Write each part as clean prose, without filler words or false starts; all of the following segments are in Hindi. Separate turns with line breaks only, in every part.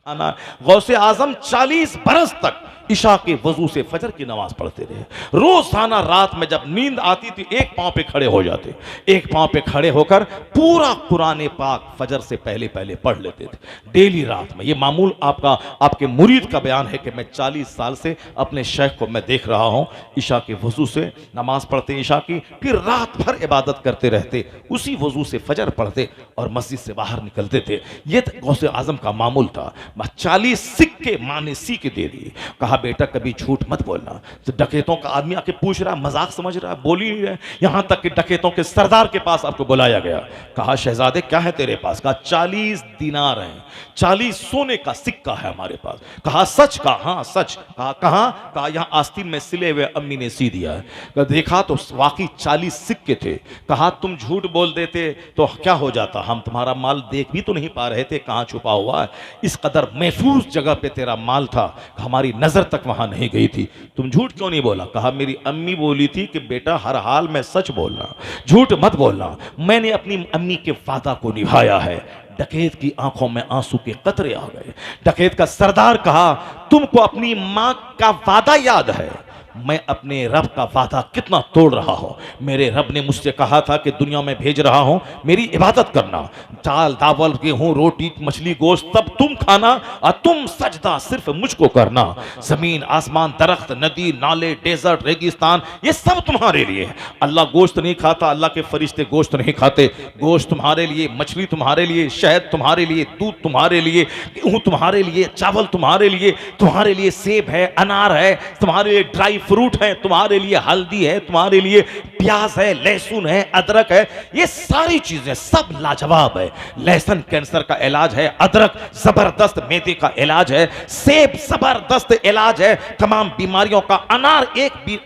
आना। गौसे आजम 40 बरस तक इशा के वजू से फजर की नमाज पढ़ते रहे। रोजाना रात में जब नींद आती थी एक पांव पे खड़े हो जाते, एक पांव पे खड़े होकर पूरा कुरान पाक फजर से पहले पहले पढ़ लेते थे डेली रात में। ये मामूल आपके मुरीद का बयान है कि मैं 40 साल से अपने शेख को मैं देख रहा हूं, इशा के वजू से नमाज पढ़ते इशा की, फिर रात भर इबादत करते रहते, उसी वजू से फजर पढ़ते और मस्जिद से बाहर निकलते थे। ये गौसे आजम का मामूल था। 40 सिक्के माँ ने सी के दे दिए। कहा बेटा कभी झूठ मत बोलना। तो डकैतों का आदमी आके पूछ रहा है, मजाक समझ रहा है, बोल ही नहीं रहे। यहां तक कि डकैतों के सरदार के पास आपको बुलाया गया। कहा शहजादे क्या है तेरे पास? कहा 40 दिनार हैं, 40 सोने का सिक्का है हमारे पास। कहा सच? कहा हाँ सच। कहा कहां? कहा यहां आस्तीन में सिले हुए अम्मी ने सी दिया है। देखा तो वाकई 40 सिक्के थे। कहा तुम झूठ बोल देते तो क्या हो जाता, हम तुम्हारा माल देख भी तो नहीं पा रहे थे कहां छुपा हुआ है। इस कदर महफूज जगह पे तेरा माल था, हमारी नजर तक वहां नहीं गई थी। तुम झूठ क्यों नहीं बोला? कहा मेरी अम्मी बोली थी कि बेटा हर हाल में सच बोलना, झूठ मत बोलना। मैंने अपनी अम्मी के वादा को निभाया है। डकैत की आंखों में आंसू के कतरे आ गए। डकैत का सरदार कहा तुमको अपनी मां का वादा याद है? मैं अपने रब का वादा कितना तोड़ रहा हूं। मेरे रब ने मुझसे कहा था कि दुनिया में भेज रहा हूं मेरी इबादत करना, दाल दावल गेहूं रोटी मछली गोश्त तब तुम खाना और तुम सजदा सिर्फ मुझको करना। जमीन आसमान दरख्त नदी नाले डेजर्ट रेगिस्तान ये सब तुम्हारे लिए है। अल्लाह गोश्त नहीं खाता, अल्लाह के फरिश्ते गोश्त नहीं खाते। गोश्त तुम्हारे लिए, मछली तुम्हारे लिए, शहद तुम्हारे लिए, दूध तुम्हारे लिए, गेहूं तुम्हारे लिए, चावल तुम्हारे लिए सेब है, अनार है, तुम्हारे लिए ड्राई फ्रूट है, तुम्हारे लिए हल्दी है, तुम्हारे लिए प्याज है, लहसुन है, अदरक है। ये सारी चीजें सब लाजवाब है। लहसुन कैंसर का इलाज है, अदरक जबरदस्त मैदे का इलाज है, सेब जबरदस्त इलाज है तमाम बीमारियों का, अनार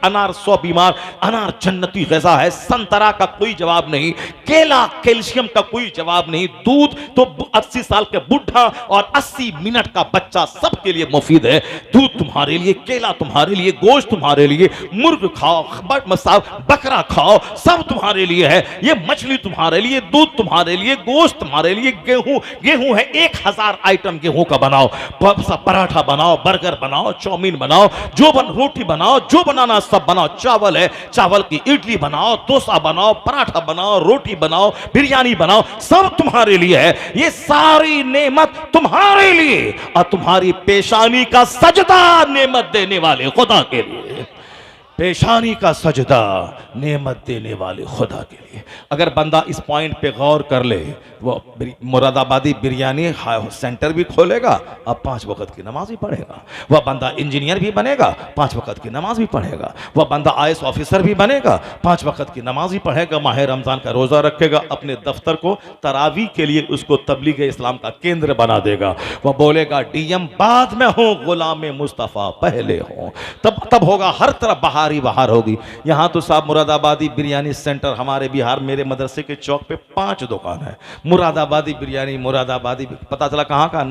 अनार 100 बीमार, अनार जन्नती ग़िज़ा है, संतरा का कोई जवाब नहीं, केला कैल्शियम का कोई जवाब नहीं, दूध तो 80 साल के बुढ़ा और 80 मिनट का बच्चा सबके लिए मुफीद है। दूध तुम्हारे लिए, केला तुम्हारे लिए, गोश्त तुम्हारे लिए, मुर्ग खाओ, बकरा खाओ, सब तुम्हारे लिए है। ये मछली तुम्हारे लिए, दूध तुम्हारे लिए, गोश्त तुम्हारे लिए, गेहूं है 1000 आइटम गेहूं का बनाओ, पराठा बनाओ, बर्गर बनाओ, चाउमीन बनाओ, रोटी बनाओ, जो बनाना सब बनाओ। चावल है, चावल की इडली बनाओ, डोसा बनाओ, पराठा बनाओ, रोटी बनाओ, बिरयानी बनाओ, सब तुम्हारे लिए है। ये सारी नेमत तुम्हारे लिए और तुम्हारी पेशानी का सजदा नेमत देने वाले खुदा के लिए। पेशानी का सजदा नेमत देने वाले खुदा के लिए। अगर बंदा इस पॉइंट पे गौर कर ले, वो मुरादाबादी बिरयानी सेंटर भी खोलेगा और 5 वक्त की नमाज भी पढ़ेगा। वह बंदा इंजीनियर भी बनेगा, 5 वक्त की नमाज भी पढ़ेगा। वह बंदा IAS ऑफिसर भी बनेगा, 5 वक्त की नमाज भी पढ़ेगा, माह रमजान का रोज़ा रखेगा, अपने दफ्तर को तरावी के लिए उसको तबलीग इस्लाम का केंद्र बना देगा। वह बोलेगा DM बाद में हो, गुलाम मुस्तफ़ा पहले हो। तब होगा हर तरफ बहार होगी। यहाँ तो साहब मुरादाबादी बिरयानी सेंटर हमारे बिहार मेरे मदरसे के चौक पे 5 दुकान है। मुरादाबादी बिरयानी, मुरादाबादी पता चला कहाँ का,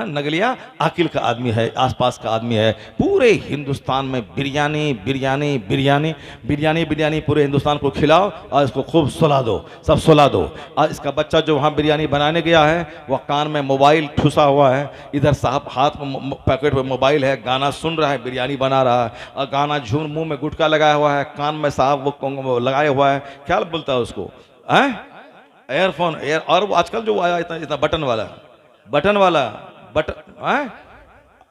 नगलिया आकिल का आदमी है, आसपास का आदमी है। पूरे हिंदुस्तान में बिरयानी बिरयानी बिरयानी बिरयानी बिरयानी पूरे हिंदुस्तान को खिलाओ और इसको खूब सुला दो, सब सुला दो। और इसका बच्चा जो वहाँ बिरयानी बनाने गया है वह कान में मोबाइल ठुसा हुआ है, इधर साहब हाथ में पैकेट में मोबाइल है, गाना सुन रहा है, बिरयानी बना रहा है और गाना झूम, मुंह में गुटका लगाया हुआ है, कान में साहब वो लगाया हुआ है, क्या बोलता है उसको, एयरफोन और वो आजकल जो आया इतना बटन वाला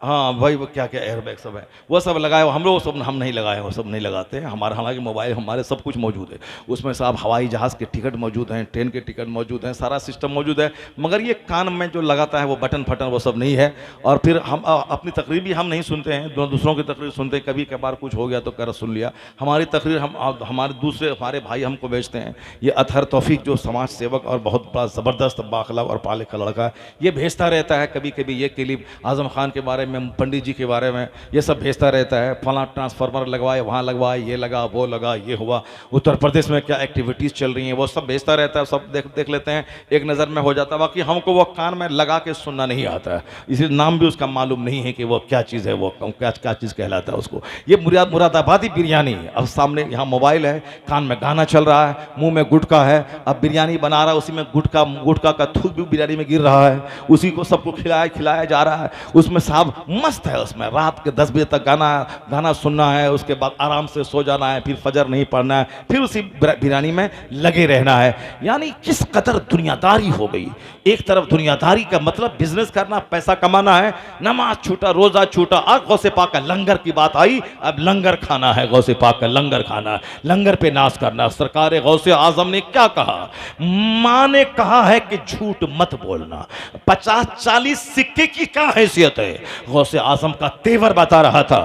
हाँ भाई वो क्या एयरबैग सब है, वो सब लगाए। हम लोग सब हम नहीं लगाए, वो सब नहीं लगाते हैं। हमारा हालांकि मोबाइल हमारे सब कुछ मौजूद है उसमें, साहब हवाई जहाज़ के टिकट मौजूद हैं, ट्रेन के टिकट मौजूद हैं, सारा सिस्टम मौजूद है। मगर ये कान में जो लगाता है वो बटन फटन वो सब नहीं है। और फिर हम अपनी तकरीर भी हम नहीं सुनते हैं, दूसरों की तकरीर सुनते हैं। कभी कभार कुछ हो गया तो कर सुन लिया। हमारी तकरीर हमारे भाई हमको भेजते हैं। ये अतहर तौफीक जो समाज सेवक और बहुत बड़ा ज़बरदस्त बाखला और पाले का लड़का है, ये भेजता रहता है। कभी कभी ये क्लिप आज़म खान के बारे में में, पंडित जी के बारे में ये सब भेजता रहता है, फला ट्रांसफार्मर लगवाए, वहाँ लगवाए, ये लगा, वो लगा, ये हुआ, उत्तर प्रदेश में क्या एक्टिविटीज़ चल रही हैं, वो सब भेजता रहता है, सब देख लेते हैं, एक नज़र में हो जाता है। बाकी हमको वो कान में लगा के सुनना नहीं आता है, इसी नाम भी उसका मालूम नहीं है कि वो क्या चीज़ है, वो क्या क्या चीज़ कहलाता है उसको। ये मुरादाबादी बिरयानी, अब सामने यहाँ मोबाइल है, कान में गाना चल रहा है, मुंह में गुटखा है, अब बिरयानी बना रहा है, उसी में गुटखा का थूक भी बिरयानी में गिर रहा है, उसी को सबको खिलाया जा रहा है। उसमें साहब मस्त है, उसमें रात के 10 बजे तक गाना सुनना है, उसके बाद आराम से सो जाना है, फिर फजर नहीं पढ़ना है, फिर उसी बिरयानी में लगे रहना है। यानी किस कदर दुनियादारी हो गई। एक तरफ दुनियादारी का मतलब बिजनेस करना, पैसा कमाना है, नमाज छूटा, रोजा छूटा, और गौसे पाक का लंगर की बात आई, अब लंगर खाना है, गौसे पाक का लंगर खाना है, लंगर पे नाश करना। सरकार गौसे आजम ने क्या कहा? मां ने कहा है कि झूठ मत बोलना। 50-40 सिक्के की क्या हैसियत है? गौसे आजम का तेवर बता रहा था,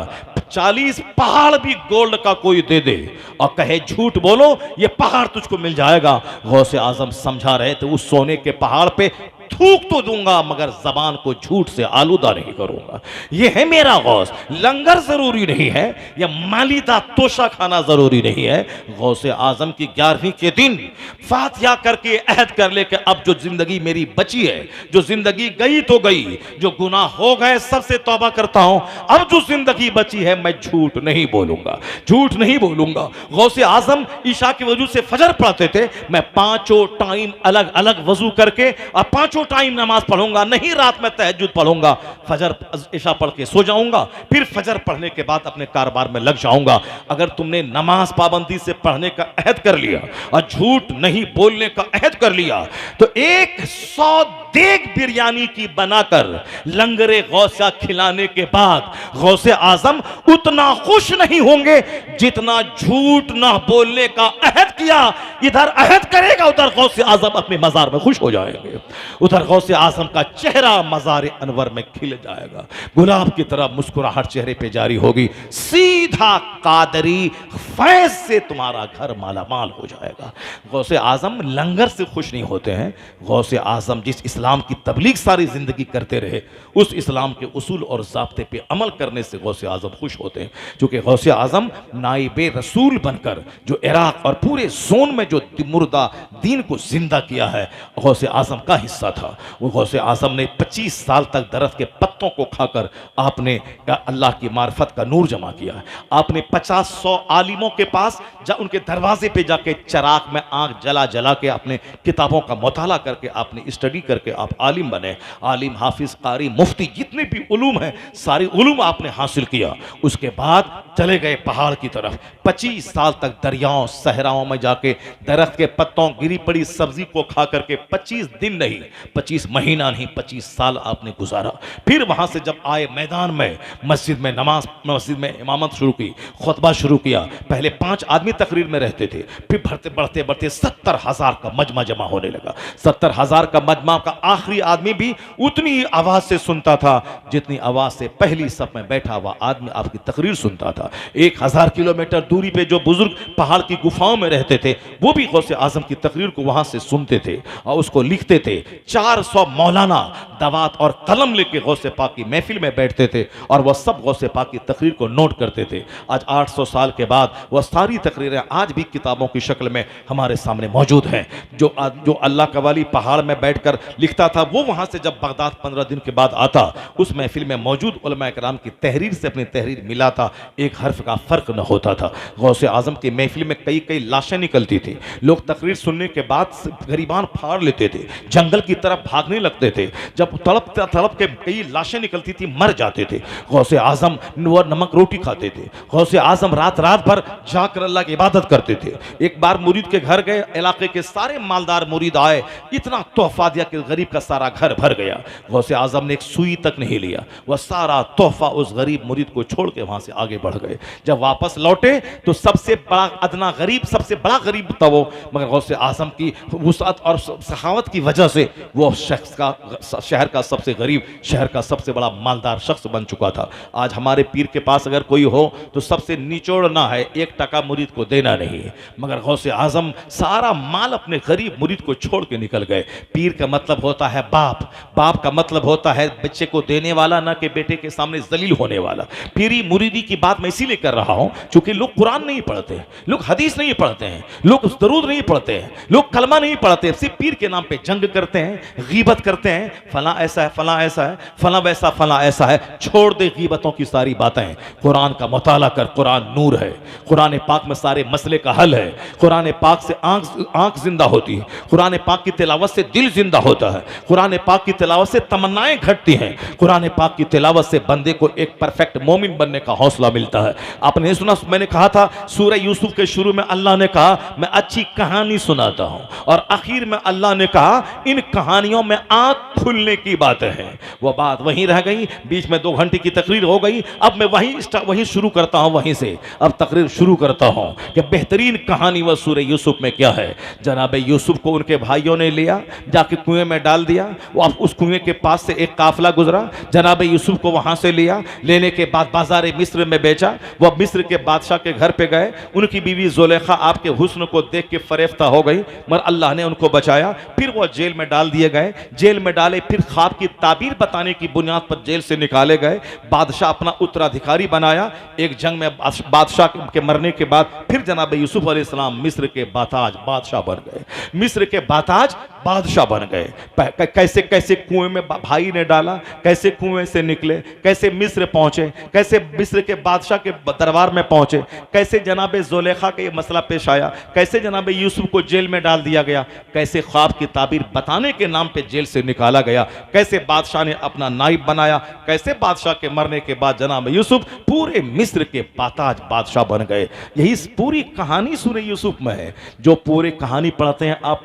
40 पहाड़ भी गोल्ड का कोई दे दे और कहे झूठ बोलो, ये पहाड़ तुझको मिल जाएगा। गौसे आजम समझा रहे थे उस सोने के पहाड़ पे थूक तो दूंगा मगर जबान को झूठ से आलूदा नहीं करूंगा। ये है मेरा गौस। लंगर जरूरी नहीं है, या मालिदा तोशा खाना जरूरी नहीं है। गौसे आजम की 11वीं के दिन फातिहा करके अहद कर ले कि अब जो जिंदगी मेरी बची है, जो जिंदगी गई तो गई, जो गुनाह हो गए सबसे तौबा करता हूं, अब जो जिंदगी बची है मैं झूठ नहीं बोलूंगा, झूठ नहीं बोलूंगा। गौसे आजम ईशा के वजू से फजर पढ़ते थे, मैं 5 टाइम अलग अलग वजू करके और 5 टाइम नमाज पढ़ूंगा, नहीं रात में तहज्जुद पढ़ूंगा, फजर इशा पढ़ के सो जाऊंगा, फिर फजर पढ़ने के बाद अपने कारोबार में लग जाऊंगा। अगर तुमने नमाज पाबंदी से पढ़ने का अहद कर लिया और झूठ नहीं बोलने का अहद कर लिया, तो 100 देग बिरयानी की बनाकर लंगरे गौसा खिलाने के बाद गौसे आजम उतना खुश नहीं होंगे जितना झूठ ना बोलने का अहद किया। इधर अहद करेगा, उधर गौसे आजम अपने मजार में खुश हो जाएंगे, उधर गौसे आजम का चेहरा मजार अनवर में खिल जाएगा, गुलाब की तरह मुस्कुराहट चेहरे पे जारी होगी। सीधा कादरी फैज से तुम्हारा घर मालामाल हो जाएगा। गौसे आजम लंगर से खुश नहीं होते हैं। गौसे आजम जिस इस्लाम की तबलीग सारी जिंदगी करते रहे, उस इस्लाम के उसूल और ज़ाब्ते पे अमल करने से गौसे आजम खुश होते हैं। क्योंकि गौसे आजम नाइबे रसूल बनकर जो इराक और पूरे जोन में जो मुर्दा दीन को जिंदा किया है, गौसे आजम का हिस्सा था। वो गौसे आजम ने 25 साल तक दरख्त के पत्तों को खाकर आपने अल्लाह की मार्फत का नूर जमा किया है। आपने 50-100 आलिमों के पास उनके दरवाजे पे जाके चराग में आंख जला जला के अपने किताबों का मुताला करके आपने स्टडी करके आप आलिम बने। आलिम, हाफिज, कारी, मुफ्ती, जितने भी उलूम हैं सारे उलूम आपने हासिल किया। उसके बाद चले गए पहाड़ की तरफ। 25 साल तक दरियाओं सहराओं में जाके दरख्त के पत्तों, गिरी पड़ी सब्जी को खा करके 25 दिन नहीं, 25 महीना नहीं, 25 साल आपने गुजारा। फिर वहां से जब आए मैदान में, मस्जिद में नमाज, मस्जिद में इमामत शुरू की, खुतबा शुरू किया। पहले 5 आदमी तकरीर में रहते थे, फिर बढ़ते बढ़ते 70,000 का मजमा जमा होने लगा। 70,000 का मजमा का आखिरी आदमी भी उतनी ही आवाज से सुनता था जितनी आवाज से पहली सब में बैठा हुआ आदमी आपकी तकरीर सुनता था। 1000 किलोमीटर दूरी पे जो बुजुर्ग पहाड़ की गुफाओं में रहते थे, वो भी गौसे आजम की तकरीर को वहां से सुनते थे और उसको लिखते थे। 400 मौलाना दवात और कलम लेके गौसे पाक की महफिल में बैठते थे और वह सब गौसे पाक की तकरीर को नोट करते थे। आज 800 साल के बाद वह सारी तकरीरें आज भी किताबों की शक्ल में हमारे सामने मौजूद हैं। जो अल्लाह का वाली पहाड़ में बैठकर लिखता था, वो वहां से जब बगदाद 15 दिन के बाद आता, उस महफिल में मौजूद उलमा कराम की तहरीर से अपनी तहरीर मिलाता, एक हर्फ का फर्क न होता था। गौसे आजम की महफिल में कई कई लाशें निकलती थी। लोग तकरीर सुनने के बाद गरीबान फाड़ लेते थे, जंगल की तरफ भागने लगते थे। जब तड़प के कई लाशें निकलती थी, मर जाते थे। गौसे आजम वो नमक रोटी खाते थे। गौसे आजम रात रात भर जाकर अल्लाह की इबादत करते थे। एक बार मुरीद के घर गए, इलाके के सारे मालदार मुरीद आए, इतना तोहफा दिया कि गरीब का सारा घर भर गया। गौसे आजम ने एक सुई तक नहीं लिया, वह सारा तोहफा उस गरीब मुरीद को छोड़ के वहां से आगे बढ़ गए। जब वापस लौटे तो सबसे बड़ा अदना गरीब, सबसे बड़ा गरीब था वो, मगर गौसे आजम की वुसअत और सखावत की वजह से वो शहर का सबसे गरीब, शहर का सबसे बड़ा मालदार शख्स बन चुका था। आज हमारे पीर के पास अगर कोई हो तो सबसे निचोड़ना है, 1 टका मुरीद को देना नहीं है। मगर गौसे आजम सारा माल अपने गरीब मुरीद को छोड़ के निकल गए। पीर का मतलब होता है बाप, बाप का मतलब होता है बच्चे को देने वाला, ना कि बेटे के सामने जलील होने वाला। पीरी मुरीदी की बात मैं इसीलिए कर रहा हूं क्योंकि लोग कुरान नहीं पढ़ते, लोग हदीस नहीं पढ़ते हैं, लोग दरूद नहीं पढ़ते हैं, लोग कलमा नहीं पढ़ते, सिर्फ पीर के नाम पे जंग करते हैं, गीबत करते हैं, फला ऐसा है, फला ऐसा है, फला वैसा, फला ऐसा है। छोड़ दे गीबतों की सारी बातें, कुरान का मुताला कर। कुरान नूर है, कुरान पाक में सारे मसले का हल है। कुरान पाक से आंख जिंदा होती है, कुरान पाक की तिलावत से दिल जिंदा होता है, कुरान पाक की तिलावत से तमन्नाएं घटती हैं, कुरान पाक की तिलावत से बंदे को एक परफेक्ट मोमिन बनने का हौसला मिलता है। आपने सुना, मैंने कहा था सूरह यूसुफ के शुरू में अल्लाह ने कहा मैं अच्छी कहानी सुनाता हूं, और आखिर में अल्लाह ने कहा इन कहानियों में आंख खुलने की बातें हैं। वो बात वहीं रह गई, बीच में 2 घंटे की तकरीर हो गई। अब मैं वहीं शुरू करता हूं, वहीं से अब तकरीर शुरू करता हूं कि बेहतरीन कहानी वह सूरह यूसुफ में क्या है। जनाब यूसुफ को उनके भाइयों ने लिया, जाके कुएं में डाल दिया। वो अब उस कुएं के पास से एक काफिला गुजरा, जनाब यूसुफ को वहां से लिया, लेने के बाद बाजार मिस्र में बेचा। वह मिस्र के बादशाह के घर पे गए, उनकी बीवी जुलेखा आपके हुस्न को देख के फरेफ्ता हो गई, मगर अल्लाह ने उनको बचाया। फिर वह जेल में डाल दिए गए, जेल में डाले, फिर ख्वाब की ताबीर बताने की बुनियाद पर जेल से निकाले गए। बादशाह अपना उत्तराधिकारी बनाया। एक जंग में बादशाह के मरने के बाद फिर जनाब यूसुफ अलैहिस्सलाम मिस्र के बाताज बादशाह बन गए, मिस्र के बाताज बादशाह बन गए। कैसे कैसे कुएं में भाई ने डाला, कैसे कुएं से निकले, कैसे मिस्र पहुंचे, कैसे मिस्र के बादशाह के दरबार में पहुंचे, कैसे जनाब जुलेखा का ये मसला पेश आया, कैसे जनाब यूसुफ को जेल में डाल दिया गया, कैसे ख्वाब की ताबीर बताने के नाम पे जेल से निकाला गया, कैसे बादशाह ने अपना नाइब बनाया, कैसे बादशाह के मरने के बाद जनाब यूसुफ पूरे मिस्र के बाताज बादशाह बन गए। यही पूरी कहानी सूरह यूसुफ में है। जो पूरी कहानी पढ़ते हैं आप,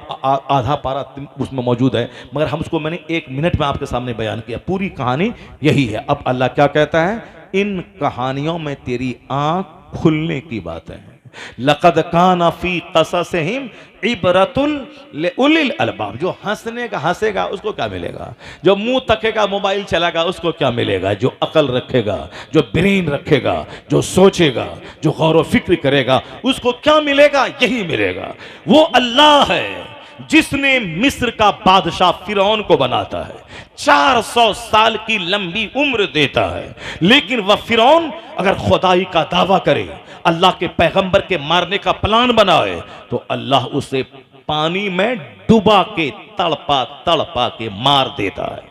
आधा पारा उसमें मौजूद है, मगर हम उसको मैंने 1 मिनट में आपके सामने बयान किया। पूरी कहानी यही है। अब अल्लाह क्या कहता है, इन कहानियों में तेरी आंख खुलने की बातें हैं। लक़द काना फी क़ससिहिम इबरतुल लिउलिल अलबाब। जो हंसेगा उसको क्या मिलेगा, जो मुंह तकेगा मोबाइल चलाएगा उसको क्या मिलेगा, जो अकल रखेगा, जो ब्रेन रखेगा, जो सोचेगा, जो गौर व फिक्र करेगा उसको क्या मिलेगा, यही मिलेगा। वो अल्लाह है जिसने मिस्र का बादशाह फिरौन को बनाता है, 400 साल की लंबी उम्र देता है, लेकिन वह फिरौन अगर खुदाई का दावा करे, अल्लाह के पैगंबर के मारने का प्लान बनाए, तो अल्लाह उसे पानी में डुबा के तड़पा तड़पा के मार देता है।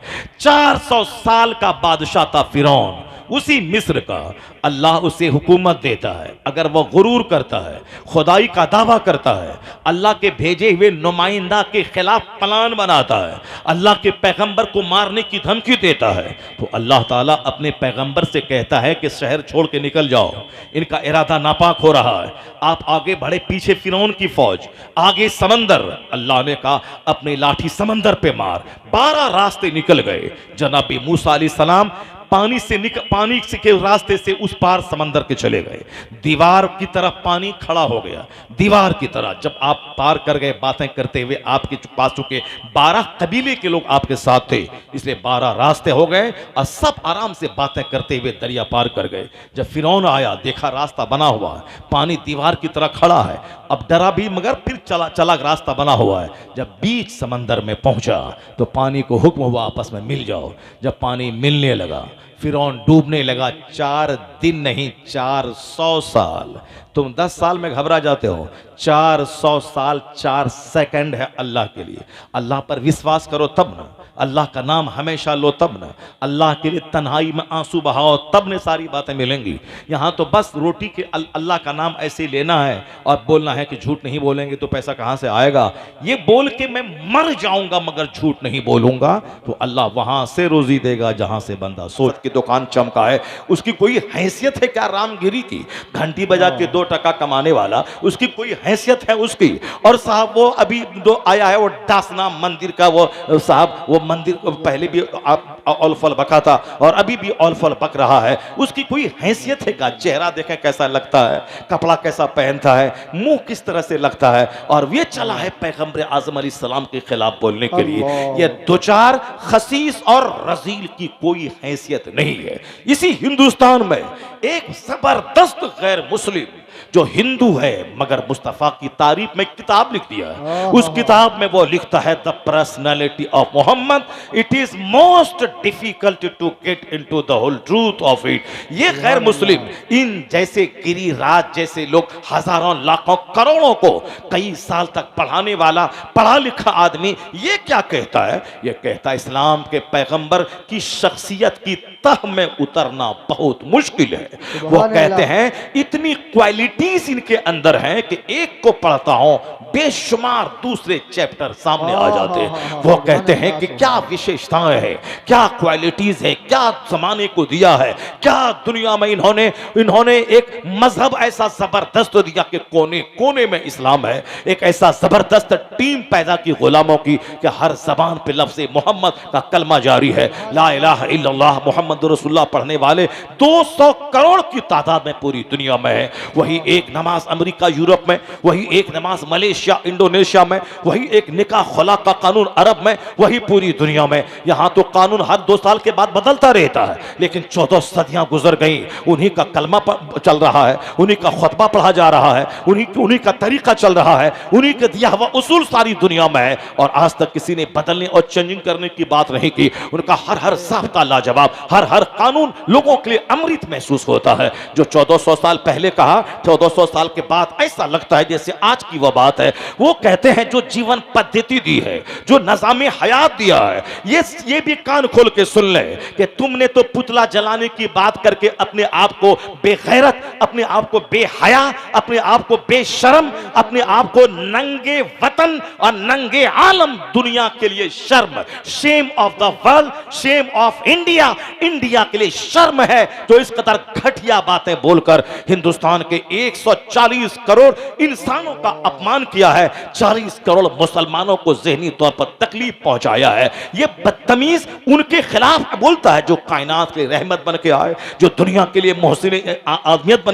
400 साल का बादशाह था फिरौन, उसी मिस्र का। अल्लाह उसे हुकूमत देता है। अगर वह गुरूर करता है, खुदाई का दावा करता है, अल्लाह के भेजे हुए नुमाइंदा के खिलाफ प्लान बनाता है, अल्लाह के पैगंबर को मारने की धमकी देता है, तो अल्लाह ताला अपने पैगंबर से कहता है कि शहर छोड़ के निकल जाओ, इनका इरादा नापाक हो रहा है। आप आगे बढ़े, पीछे फिरौन की फौज, आगे समंदर। अल्लाह ने कहा अपनी लाठी समंदर पे मार। 12 रास्ते निकल गए। जनाब मूसा अलैहिस्सलाम पानी के रास्ते से उस पार समंदर के चले गए। दीवार की तरफ पानी खड़ा हो गया, दीवार की तरह। जब आप पार कर गए, बातें करते हुए आपके पास चुके 12 कबीले के लोग आपके साथ थे, इसलिए 12 रास्ते हो गए और सब आराम से बातें करते हुए दरिया पार कर गए। जब फिरौन आया, देखा रास्ता बना हुआ है, पानी दीवार की तरह खड़ा है, अब डरा भी मगर फिर चला रास्ता बना हुआ है। जब बीच समंदर में पहुंचा तो पानी को हुक्म हुआ आपस में मिल जाओ। जब पानी मिलने लगा, फिरौन डूबने लगा। 4 दिन नहीं, 400 साल। तुम 10 साल में घबरा जाते हो, 400 साल 4 सेकंड है अल्लाह के लिए। अल्लाह पर विश्वास करो तब ना, अल्लाह का नाम हमेशा लो तब ना, अल्लाह के लिए तन्हाई में आंसू बहाओ तब ने सारी बातें मिलेंगी। यहाँ तो बस रोटी के अल्लाह का नाम ऐसे लेना है और बोलना है कि झूठ नहीं बोलेंगे तो पैसा कहाँ से आएगा। ये बोल के मैं मर जाऊंगा मगर झूठ नहीं बोलूंगा, तो अल्लाह वहां से रोजी देगा जहां से बंदा सोच के दुकान चमका है, उसकी कोई हैसियत है क्या रामगिरी की? घंटी बजा के 2 टका कमाने वाला, उसकी कोई हैसियत है उसकी? और साहब वो अभी जो आया है वो दासना मंदिर का, वो साहब वो मंदिर पहले भी औलफल बका था और अभी भी औलफल बक रहा है, उसकी कोई हैसियत है क्या? चेहरा देखें कैसा लगता है, कपड़ा कैसा पहनता है, मुंह किस तरह से लगता है, और ये चला है पैगंबर आजम अलैहिस्सलाम के खिलाफ बोलने के लिए। ये दो चार खसीस और रजील की कोई हैसियत नहीं है। इसी हिंदुस्तान में एक जबरदस्त गैर मुस्लिम जो हिंदू है मगर मुस्तफा की तारीफ में किताब लिख दिया है। उस किताब में वो लिखता है the personality of Muhammad, it is most difficult to get into the whole truth of it. ये गैर मुस्लिम इन जैसे गिरिराज जैसे लोग हजारों लाखों करोड़ों को कई साल तक पढ़ाने वाला पढ़ा लिखा आदमी ये क्या कहता है? ये कहता है इस्लाम के पैगंबर की शख्सियत की तह में उतरना बहुत मुश्किल है। वो कहते हैं इतनी क्वालिटीज इनके अंदर हैं कि एक को पढ़ता हूं बेशुमार दूसरे चैप्टर सामने आ जाते हैं। वो कहते हैं कि क्या विशेषताएं हैं, क्या क्वालिटीज है, क्या जमाने को दिया है, क्या दुनिया में इन्होंने एक मजहब ऐसा जबरदस्त दिया कि कोने कोने में इस्लाम है। एक ऐसा जबरदस्त टीम पैदा की गुलामों की कि हर जबान पे लफ्ज़ मोहम्मद का कलमा जारी है। ला इलाहा इल्लल्लाह मोहम्मद रसूलुल्लाह पढ़ने वाले 200 करोड़ की तादाद में पूरी दुनिया में है। वही एक नमाज अमेरिका यूरोप में, वही एक नमाज मलेशिया इंडोनेशिया में, वही एक निकाह खुला का कानून अरब में, वही पूरी दुनिया में। यहाँ तो कानून हर 2 साल के बाद बदलता रहता है, लेकिन 14 सदियां गुजर गई, उन्हीं का कलमा चल रहा है, उन्हीं का खुतबा पढ़ा जा रहा है, उन्हीं का तरीका चल रहा है, उन्हीं के दिया हुआ उसूल सारी दुनिया में है। और आज तक किसी ने बदलने और चेंजिंग करने की बात नहीं की। उनका हर साफ्ता लाजवाब, हर कानून लोगों के लिए अमृत महसूस होता है। जो 1400 साल पहले कहा, 1400 साल के बाद ऐसा लगता है जैसे आज की वह बात है। वो कहते हैं जो जीवन पद्धति दी है, जो नज़ाम हयात दिया है, ये भी कान खोल के सुन ले कि तुमने तो पुतला जलाने की बात करके अपने आप को बेगैरत, अपने आप को बेहया, अपने आप को बेशर्म, अपने आप को नंगे वतन और नंगे आलम दुनिया के लिए शर्म, shame of the world, shame of India, India के लिए शर्म है जो इस कदर घटिया बातें बोलकर हिंदुस्तान के 140 करोड़ इंसानों का अपमान किया है, 40 करोड़ मुसलमानों को ज़हनी तौर पर तकलीफ पहुंचाया है। ये बदतमीज उनके खिलाफ बोलता है जो कायनात के रहमत बन के आए, जो दुनिया के लिए मोहसिन आदमियत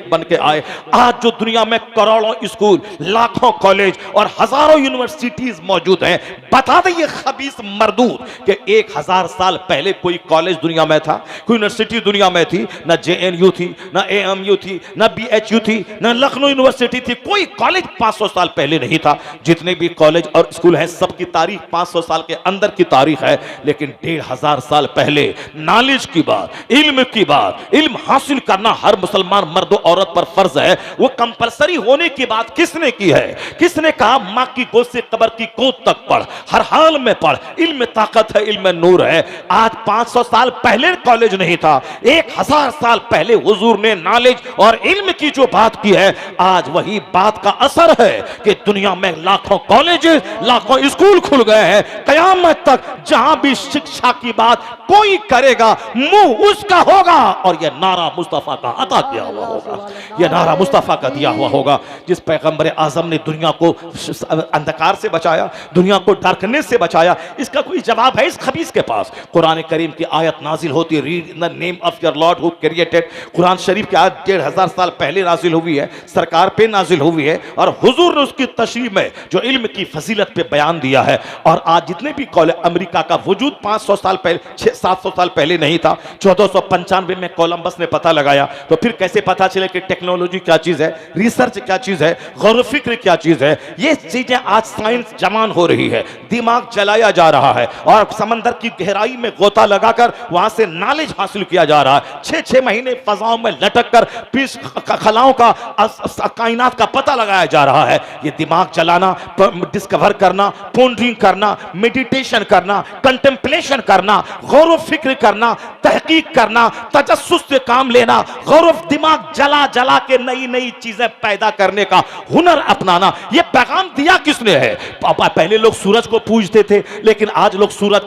बन के आए। आज जो दुनिया में करोड़ों स्कूल, लाखों कॉलेज और हजारों यूनिवर्सिटीज मौजूद हैं, बता दे ये खबीस मरदूद कि 1000 साल पहले कोई कॉलेज दुनिया में था, कोई यूनिवर्सिटी दुनिया में थी? ना JNU थी, ना AMU थी, ना BHU थी, ना लखनऊ यूनिवर्सिटी थी। कोई कॉलेज 500 साल पहले नहीं था। जितने भी कॉलेज और स्कूल हैं सबकी तारीख 500 साल के अंदर की तारीख है। लेकिन 1500 साल पहले नॉलेज की बात, इल्म की बात, इल्म हासिल करना हर मुसलमान मर्द और औरत पर फर्ज है। वो कंपलसरी होने की बात किसने की है? किसने कहा मां की गोद से कब्र की गोद तक पढ़, हर हाल में पढ़, इल्म ताकत है, इल्म नूर है। आज 500 साल पहले कॉलेज नहीं था, 1000 साल पहले हुजूर ने नॉलेज और इल्म की जो बात की है, आज वही बात का असर है कि दुनिया में लाखों कॉलेजेस, लाखों स्कूल खुल गए हैं। कयामत तक जहां भी शिक्षा की बात कोई करेगा मुंह उसका होगा और यह नारा मुस्तफा का अता किया हुआ होगा, यह नारा मुस्तफा का दिया हुआ होगा। जिस पैगंबर आजम ने दुनिया को अंधकार से बचाया, दुनिया को डार्कनेस से बचाया, इसका कोई जवाब है इस खबीस के पास? कुरान करीम की आयत नाजिल होती है, read in the name of your lord who created. Quran Sharif की आयत 1500 साल पहले नाजिल हुई है, सरकार पे नाजिल हुई है, और हुजूर ने उसकी तशरीह में जो इल्म की फजीलत पे बयान दिया है। और आज जितने भी कॉलेज, अमेरिका का वजूद 500 साल पहले, 700 साल पहले नहीं था, 1495 में कोलंबस ने पता लगाया। तो फिर कैसे पता चले कि टेक्नोलॉजी क्या चीज है, रिसर्च क्या चीज है, गौर फिक्र क्या चीज है? ये चीजें आज साइंस जवान हो रही है, दिमाग चलाया जा रहा है और समंदर की गहराई में गोता लगाकर वहां से नॉलेज हासिल किया जा रहा है। 6-6 महीने फजाओं में लटक कर कलाओं का कायनात का पता लगाया जा रहा है। ये दिमाग चलाना, डिस्कवर करना, पोंडरिंग करना, मेडिटेशन करना, कंटेम्पलेशन करना, गौर फिक्र करना, तहकीक करना, तजस्सुस से काम लेना, गौर दिमाग जला जला के नई नई चीजें पैदा करने का हुनर अपनाना, ये पैगाम दिया किसने है? पहले लोग सूरज को पूजते थे, लेकिन आज लोग सूरज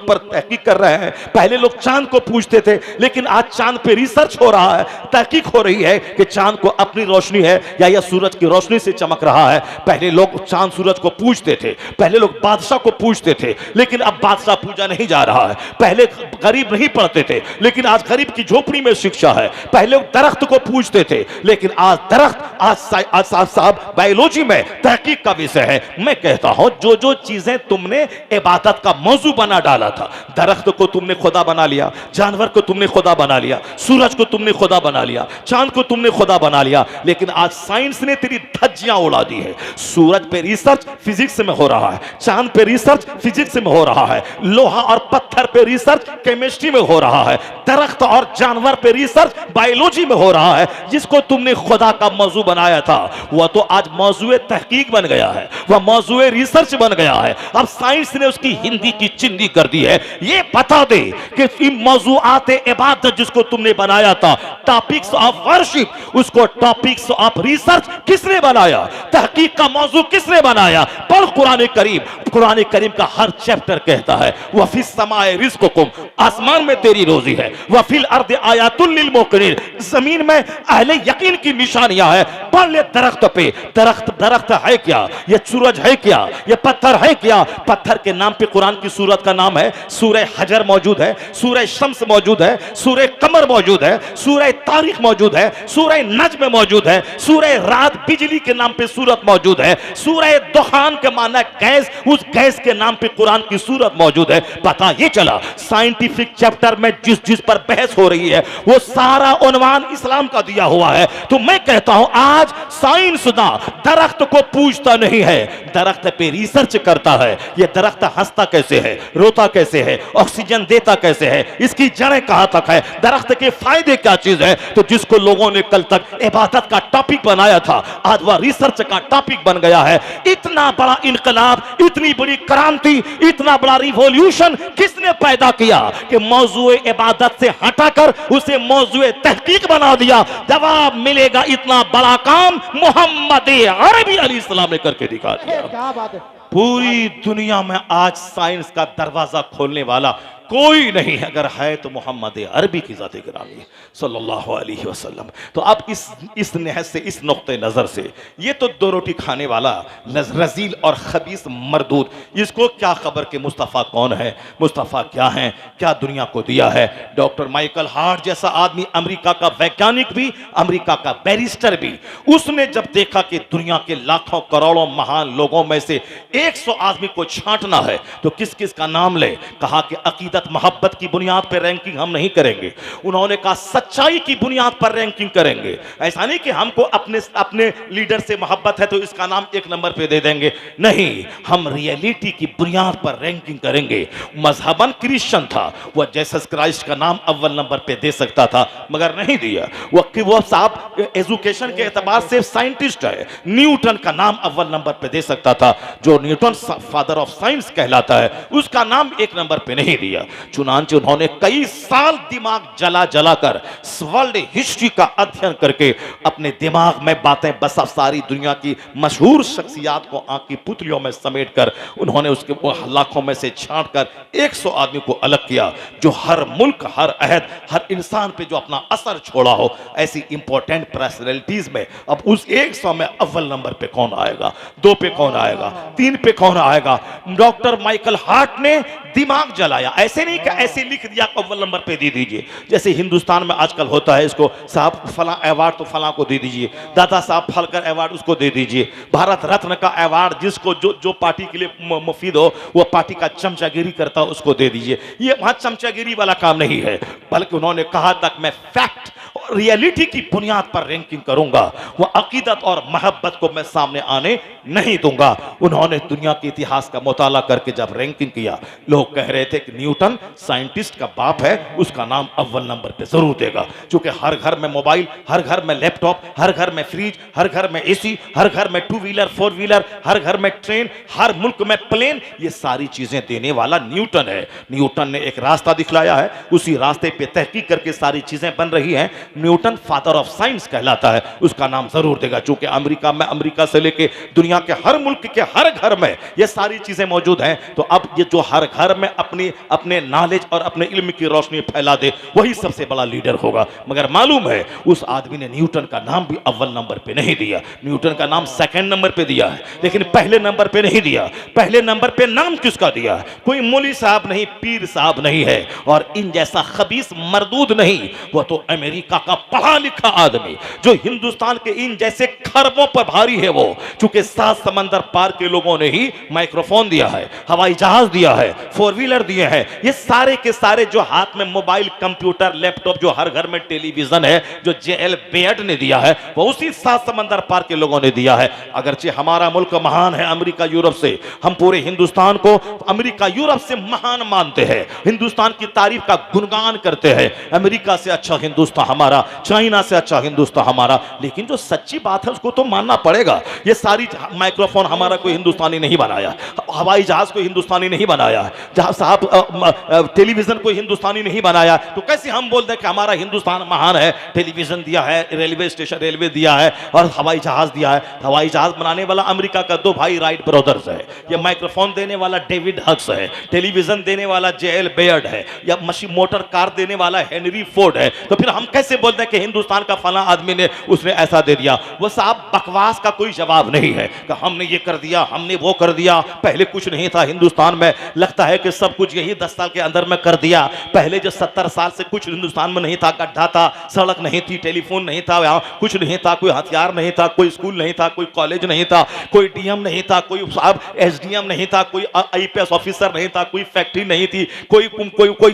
पर तहकीक कर रहे हैं। पहले लोग चांद को पूजते थे, लेकिन आज चांद पे रिसर्च हो रहा है, तहकीक हो रही है कि चांद को अपनी रोशनी है या यह सूरज की रोशनी से चमक रहा है। पहले लोग चांद सूरज को पूजते थे, पहले लोग बादशाह को पूजते थे, लेकिन अब बादशाह पूजा नहीं जा रहा है। पहले गरीब नहीं पढ़ते थे, लेकिन आज गरीब की झोपड़ी में शिक्षा है। पहले लोग दरख्त को पूजते थे, लेकिन आज दरख्त, आज साहब बायोलॉजी में तहकीक का विषय है। मैं कहता हूं जो जो चीजें तुमने इबादत का मौजू बना डाला था, दरख्त को तुमने खुदा बना लिया, जानवर को तुमने खुदा बना लिया, सूरज को तुमने खुदा बना लिया, चांद को तुमने खुदा बना लिया, लेकिन आज साइंस ने तेरी धज्जियां उड़ा दी है। सूरज पे रिसर्च फिजिक्स में हो रहा है, चांद पे रिसर्च फिजिक्स में हो रहा है, लोहा और पत्थर पे रिसर्च केमिस्ट्री में हो रहा है, दरख्त और जानवर पे रिसर्च बायोलॉजी में हो रहा है। जिसको तुमने खुदा का मौजू बनाया था वह तो आज मौजूए तहकीक बन गया है, वह मौजूए रिसर्च बन गया है। अब साइंस ने उसकी हिंदी की चिंदी कर दी है। ये बता दे कि मौजूआते इबादत जिसको तुमने बनाया था, टॉपिक्स ऑफ वर्शिप, उसको टॉपिक्स ऑफ रिसर्च किसने बनाया? तहकीक का मौजू किसने बनाया? पढ़ कुरान करीम। कुरान करीम का हर चैप्टर कहता है वह फिस समाए रिज़्कुकुम, आसमान में तेरी रोजी है, वह फिल अर्द आयातुल लिल मुक़िनीन, जमीन में अहले यकीन की निशानियां है। पढ़ ले दरख्त पे, दरख्त है क्या? ये सूरज है क्या? ये पत्थर है क्या? पत्थर के नाम पे कुरान की सूरत का नाम है सूरह हजर मौजूद है, सूरह शम्स मौजूद है, सूरह कमर मौजूद है, सूरह तारीख मौजूद है, सूरह नज्म मौजूद है, सूरह रात बिजली के नाम पे सूरत मौजूद है, सूरह दुखान के माना गैस, उस गैस के नाम पे कुरान की सूरत मौजूद है। पता ये चला साइंटिफिक चैप्टर में जिस पर बहस हो रही है वो सारा उन्वान इस्लाम का दिया हुआ है। तो मैं कहता हूं आज साइंसदान दरख्त को पूछता नहीं है, दरख्त पे रिसर्च करता है। ये दरख्त हंसता कैसे है, रोता कैसे है, ऑक्सीजन देता कैसे है, इसकी जड़ें कहां तक है, दरख्त के फायदे क्या चीज है। तो जिसको लोगों ने कल तक इबादत का टॉपिक बनाया था आज वह रिसर्च का टॉपिक बन गया है। इतना बड़ा इनकलाब, इतनी बड़ी क्रांति, इतना बड़ा रिवॉल्यूशन किसने पैदा किया कि मौजूए इबादत से हटाकर उसे मौजूए तहकीक बना दिया? जवाब मिलेगा इतना बड़ा काम मोहम्मद अरबी अलैहिस्सलाम ने करके दिखा दिया।
क्या बात है।
पूरी दुनिया में आज साइंस का दरवाजा खोलने वाला कोई नहीं है, अगर है तो मोहम्मद अरबी की ज़ात गिरामी सल्लल्लाहु अलैहि वसल्लम। तो अब इस नहज से, इस नुक्ते नज़र से, ये तो दो रोटी खाने वाला रजील और खबीस मरदूद, इसको क्या खबर कि मुस्तफ़ा कौन है, मुस्तफ़ा क्या है, क्या दुनिया को दिया है। डॉक्टर माइकल हार्ट जैसा आदमी, अमेरिका का वैज्ञानिक भी, अमेरिका का बैरिस्टर भी, उसने जब देखा कि दुनिया के लाखों करोड़ों महान लोगों में से 100 आदमी को छांटना है तो किस किस का नाम ले? कहा कि अकीदत मोहब्बत की बुनियाद पर रैंकिंग हम नहीं करेंगे। उन्होंने कहा सच्चाई की बुनियाद पर रैंकिंग करेंगे। ऐसा नहीं कि हमको अपने लीडर से मोहब्बत है तो इसका नाम 1 नंबर पे दे देंगे, नहीं, हम रियलिटी की बुनियाद पर रैंकिंग करेंगे। मजहबन क्रिश्चियन था, वह जीसस क्राइस्ट का नाम अव्वल नंबर पे दे सकता था मगर नहीं दिया। वह साहब एजुकेशन के एतबार से साइंटिस्ट है, न्यूटन का नाम अव्वल नंबर पे दे सकता था, जो न्यूटन फादर ऑफ साइंस कहलाता है, उसका नाम 1 नंबर पे नहीं दिया। चुनांचे उन्होंने कई साल दिमाग जला जला कर वर्ल्ड हिस्ट्री का अध्ययन करके अपने दिमाग में बातें बसा सारी दुनिया की मशहूर शख्सियात को आंख की पुतलियों में समेट कर उन्होंने उसके लाखों में से छांट कर 100 आदमी को अलग किया जो हर मुल्क, हर अहद, हर इंसान पे जो अपना असर छोड़ा हो। ऐसी इंपॉर्टेंट पर्सनैलिटीज में अब उस 100 में अव्वल नंबर पे कौन आएगा, 2 पे कौन आएगा, 3 पे कौन आएगा? डॉक्टर माइकल हार्ट ने दिमाग जलाया। ऐसे नहीं कि ऐसे लिख दिया अव्वल नंबर पे दे दीजिए, जैसे हिंदुस्तान में आजकल होता है, इसको साहब फला अवार्ड तो फला को दे दीजिए, दादा साहब फलकर अवार्ड उसको दे दीजिए, भारत रत्न का अवार्ड जिसको जो पार्टी के लिए मुफीद हो, वो पार्टी का चमचागिरी करता हो उसको दे दीजिए। ये वहां चमचागिरी वाला काम नहीं है, बल्कि उन्होंने कहा तक मैं फैक्ट और रियलिटी की बुनियाद पर रैंकिंग करूंगा, वो अकीदत और मोहब्बत को मैं सामने आने नहीं दूंगा। उन्होंने दुनिया के इतिहास का मुताला करके जब रैंकिंग किया, लोग कह रहे थे कि न्यूटन साइंटिस्ट का बाप है, उसका नाम अव्वल नंबर पे जरूर देगा, क्योंकि हर घर में मोबाइल, हर घर में लैपटॉप, हर घर में फ्रिज, हर घर में एसी, हर घर में टू व्हीलर फोर व्हीलर, हर घर में ट्रेन, हर मुल्क में प्लेन, ये सारी चीजें देने वाला न्यूटन है। न्यूटन ने एक रास्ता दिखलाया है, उसी रास्ते पे तहकीक करके सारी चीजें बन रही हैं। न्यूटन फादर ऑफ साइंस कहलाता है, उसका नाम जरूर देगा, चूंकि अमेरिका में, अमेरिका से लेके दुनिया के हर मुल्क के हर घर में ये सारी चीजें मौजूद हैं। तो अब ये जो हर घर में अपने नॉलेज और अपने इल्म की रोशनी फैला दे, वही सबसे बड़ा लीडर होगा। मगर मालूम है उस आदमी ने न्यूटन का नाम भी अव्वल नंबर पे नहीं दिया, न्यूटन का नाम सेकंड नंबर पे दिया है, लेकिन पहले नंबर पे नहीं दिया। पहले नंबर पे नाम किसका दिया है? कोई मौलवी साहब नहीं, पीर साहब नहीं है, और इन जैसा खबीस मरदूद नहीं, वो तो अमेरिका का पढ़ा लिखा आदमी जो हिंदुस्तान के इन जैसे खरबों पर भारी है। वो चूंकि 7 समंदर पार के लोगों ने ही माइक्रोफोन दिया है, हवाई जहाज दिया है, फोर व्हीलर दिए हैं, ये सारे के सारे जो हाथ में मोबाइल, कंप्यूटर, लैपटॉप, जो हर घर में टेलीविजन है, जो जेएल बेयर्ड ने दिया है, वो उसी 7 समंदर पार के लोगों ने दिया है। अगरचे हमारा मुल्क महान है अमेरिका यूरोप से, हम पूरे हिंदुस्तान को अमेरिका यूरोप से महान मानते हैं, हिंदुस्तान की तारीफ का गुणगान करते हैं। अमेरिका से अच्छा हिंदुस्तान हमारा, चाइना से अच्छा हिंदुस्तान हमारा, लेकिन जो सच्ची बात है उसको तो मानना पड़ेगा। ये सारी माइक्रोफोन हमारा कोई हिंदुस्तानी नहीं बनाया, हवाई जहाज कोई हिंदुस्तानी नहीं बनाया, जहां साहब टेलीविजन कोई हिंदुस्तानी नहीं बनाया, तो कैसे हम बोलते हैं कि हमारा हिंदुस्तान महान है? टेलीविजन दिया है, रेलवे स्टेशन रेलवे दिया है, और हवाई जहाज दिया है। हवाई जहाज बनाने वाला अमेरिका का 2 भाई राइट ब्रदर्स है, ये माइक्रोफोन देने वाला डेविड हक्स है, टेलीविजन देने वाला जेएल बेयर्ड है, या मशीन मोटर कार देने वाला हेनरी फोर्ड है। तो फिर हम कैसे बोलते हैं कि हिंदुस्तान का फला आदमी ने उसने ऐसा दे दिया? वो साहब बकवास का कोई जवाब नहीं है कि हमने ये कर दिया, हमने वो कर दिया, पहले कुछ नहीं था हिंदुस्तान में, लगता है कि सब कुछ यही 10 साल के अंदर में कर दिया। पहले जो 70 साल से कुछ हिंदुस्तान में नहीं था, गड्ढा था, सड़क नहीं थी, टेलीफोन नहीं था, यहाँ कुछ नहीं था, कोई हथियार नहीं था, कोई स्कूल नहीं था, कोई कॉलेज नहीं था, कोई डीएम नहीं था, कोई साहब एसडीएम नहीं था, कोई आईपीएस ऑफिसर नहीं था, कोई फैक्ट्री नहीं थी, कोई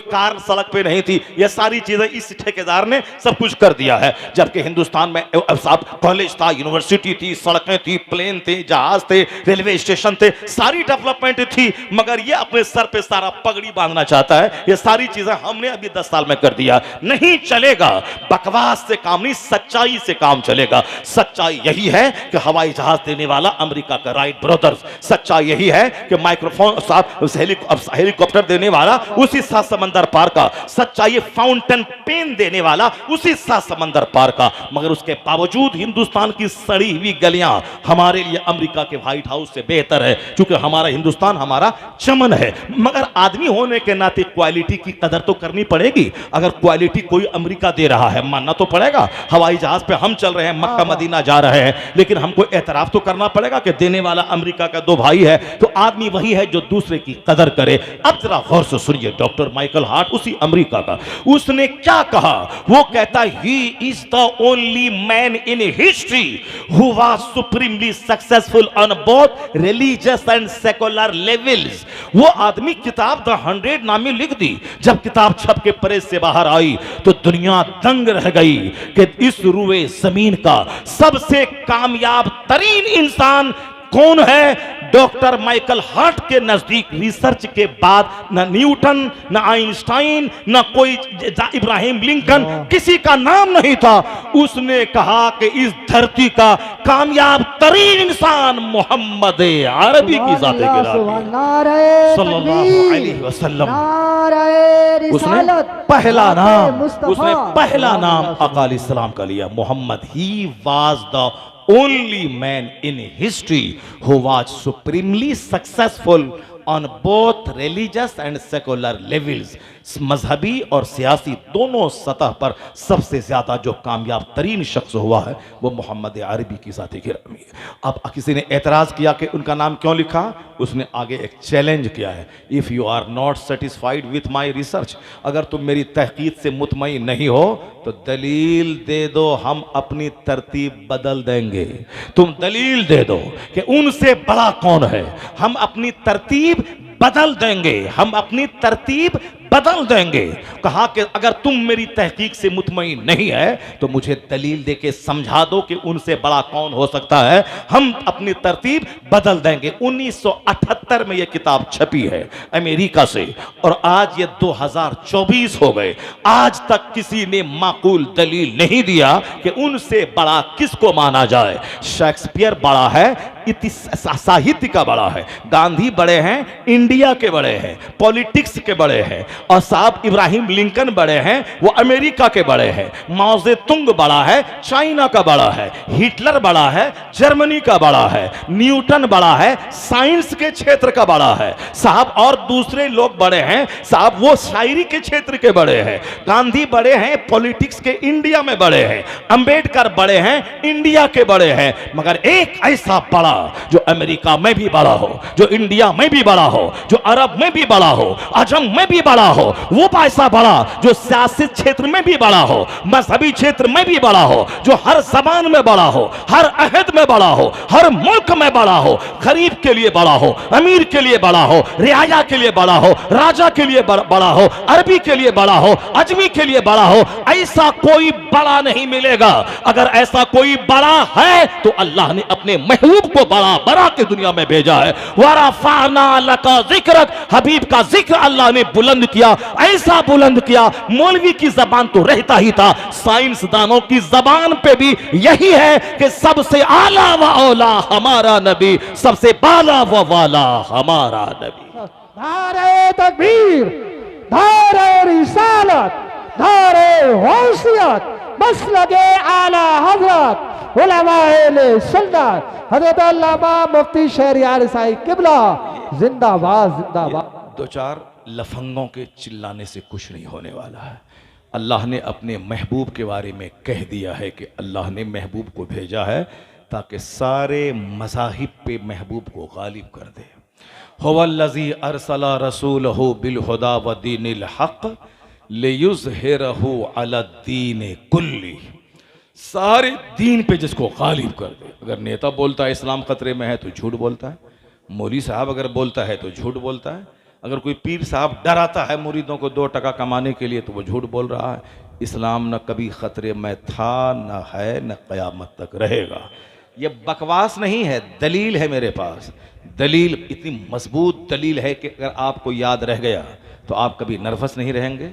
कार सड़क पे नहीं थी। ये सारी चीजें इस ठेकेदार ने सब कुछ कर दिया है। जबकि हिंदुस्तान में साहब कॉलेज था, यूनिवर्सिटी थी, सड़कें थी, प्लेन थे, जहाज थे, रेलवे स्टेशन थे, सारी डेवलपमेंट थी, मगर ये अपने सर पे सारा पगड़ी बांधना चाहता है। ये सारी चीजें हमने अभी 10 साल में कर दिया, नहीं चलेगा। बकवास से काम नहीं, सच्चाई से काम चलेगा। सच्चाई यही है कि हवाई जहाज देने वाला अमेरिका का राइट ब्रदर्स, सच्चाई यही है कि माइक्रोफोन साहब हेलीकॉप्टर देने वाला उसी 7 समंदर पार का, सच्चाई फाउंटेन पेन देने वाला उसी 7 समंदर पार का। मगर उसके बावजूद हिंदुस्तान की सड़ी हुई गलियां हमारे लिए अमेरिका के व्हाइट हाउस से बेहतर है, क्योंकि हमारा हिंदुस्तान हमारा चमन है। मगर आदमी होने के नाते क्वालिटी की कदर तो करनी पड़ेगी। अगर क्वालिटी कोई अमेरिका दे रहा है, मानना तो पड़ेगा। हवाई जहाज पे हम चल रहे हैं, मक्का मदीना जा रहे हैं, लेकिन हमको एतराफ तो करना पड़ेगा कि देने वाला अमेरिका का 2 भाई है, तो आदमी वही है जो दूसरे की कदर करे। अब जरा गौर से सुनिए, डॉक्टर माइकल हार्ट उसी अमेरिका का, उसने क्या कहा? वो कहता he is the only man in history who was supremely successful on both religious and secular levels. वो आदमी किताब द 100 नामी लिख दी। जब किताब छप के प्रेस से बाहर आई तो दुनिया दंग रह गई कि इस रुए जमीन का सबसे कामयाब तरीन इंसान कौन है? डॉक्टर माइकल हार्ट के नजदीक रिसर्च के बाद न न्यूटन, न आइंस्टाइन, न कोई इब्राहिम लिंकन, किसी का नाम नहीं था। उसने कहा कि इस धरती का कामयाब तरीन इंसान मोहम्मद अरबी की जात सल्लल्लाहु अलैहि वसल्लम। उसने पहला नाम आका अलैहिस्सलाम का लिया, Muhammad. He was the only man in history who was supremely successful on both religious and secular levels। मजहबी और सियासी दोनों सतह पर सबसे ज्यादा जो कामयाब तरीन शख्स हुआ है वो मोहम्मद अरबी की ज़ात गिरामी है। अब किसी ने एतराज़ किया कि उनका नाम क्यों लिखा? उसने आगे एक चैलेंज किया है, if you are not satisfied with my research, अगर तुम मेरी तहकीक से मुतमईन नहीं हो तो दलील दे दो, हम अपनी तरतीब बदल देंगे। तुम दलील दे दो कि उनसे बड़ा कौन है, हम अपनी तरतीब बदल देंगे, हम अपनी तरतीब बदल देंगे। कहा कि अगर तुम मेरी तहकीक से मुतमईन नहीं है तो मुझे दलील देके समझा दो कि उनसे बड़ा कौन हो सकता है, हम अपनी तरतीब बदल देंगे। 1978 में यह किताब छपी है अमेरिका से, और आज ये 2024 हो गए, आज तक किसी ने माकूल दलील नहीं दिया कि उनसे बड़ा किसको माना जाए। शेक्सपियर बड़ा है, साहित्य का बड़ा है, गांधी बड़े हैं, इंडिया के बड़े हैं, पॉलिटिक्स के बड़े हैं, और साहब इब्राहिम लिंकन बड़े हैं, वो अमेरिका के बड़े हैं, माओ जे तुंग बड़ा है, चाइना का बड़ा है, हिटलर बड़ा है, जर्मनी का बड़ा है, न्यूटन बड़ा है, साइंस के क्षेत्र का बड़ा है साहब, और दूसरे लोग बड़े हैं साहब, वो शायरी के क्षेत्र के बड़े हैं। गांधी बड़े हैं, पॉलिटिक्स के इंडिया में बड़े हैं, अंबेडकर बड़े हैं, इंडिया के बड़े हैं, मगर एक ऐसा बड़ा जो अमेरिका में भी बड़ा हो, जो इंडिया में भी बड़ा हो, जो अरब में भी बड़ा हो, अजम में भी बड़ा हो, वो ऐसा बड़ा जो सियासी क्षेत्र में भी बड़ा हो, मजहबी क्षेत्र में भी बड़ा हो, जो हर जबान में बड़ा हो, हर अहद में बड़ा हो, हर मुल्क में बड़ा हो, गरीब के लिए बड़ा हो, अमीर के लिए बड़ा हो, रियाया के लिए बड़ा हो, राजा के लिए बड़ा हो, अरबी के लिए बड़ा हो, अजमी के लिए बड़ा हो, ऐसा कोई बड़ा नहीं मिलेगा। अगर ऐसा कोई बड़ा है तो अल्लाह ने अपने महबूब को बड़ा बड़ा के दुनिया में भेजा है। वरफाना लका जिक्रक, हबीब का जिक्र अल्लाह ने बुलंद किया, ऐसा बुलंद किया, मौलवी की जबान तो रहता ही था, साइंसदानों की जबान पे भी यही है कि सबसे आला व औला हमारा नबी, सबसे बाला व वाला हमारा नबी।
नारे तकबीर, नारे रिसालत, नारे गौसियत, मसलके आला हजरत उलमाए सुन्नत हज़रत अल्लामा मुफ्ती शहरियार साहिब किबला जिंदाबाद जिंदाबाद।
दो चार लफंगों के चिल्लाने से कुछ नहीं होने वाला है। अल्लाह ने अपने महबूब के बारे में कह दिया है कि अल्लाह ने महबूब को भेजा है ताकि सारे मज़ाहिब पे महबूब को गालिब कर दे। हुवल्लज़ी अरसला रसूलहु बिलहुदा व दीनिल हक़ लियुज़हिरहु अलद्दीन कुल्ली, सारे दीन पे जिसको गालिब कर दे। अगर नेता बोलता है इस्लाम खतरे में है तो झूठ बोलता है, मौलवी साहब अगर बोलता है तो झूठ बोलता है, अगर कोई पीर साहब डराता है मुरीदों को 2 टका कमाने के लिए तो वो झूठ बोल रहा है। इस्लाम न कभी खतरे में था, न है, न क़यामत तक रहेगा। ये बकवास नहीं है, दलील है मेरे पास। दलील इतनी मजबूत दलील है कि अगर आपको याद रह गया तो आप कभी नर्वस नहीं रहेंगे,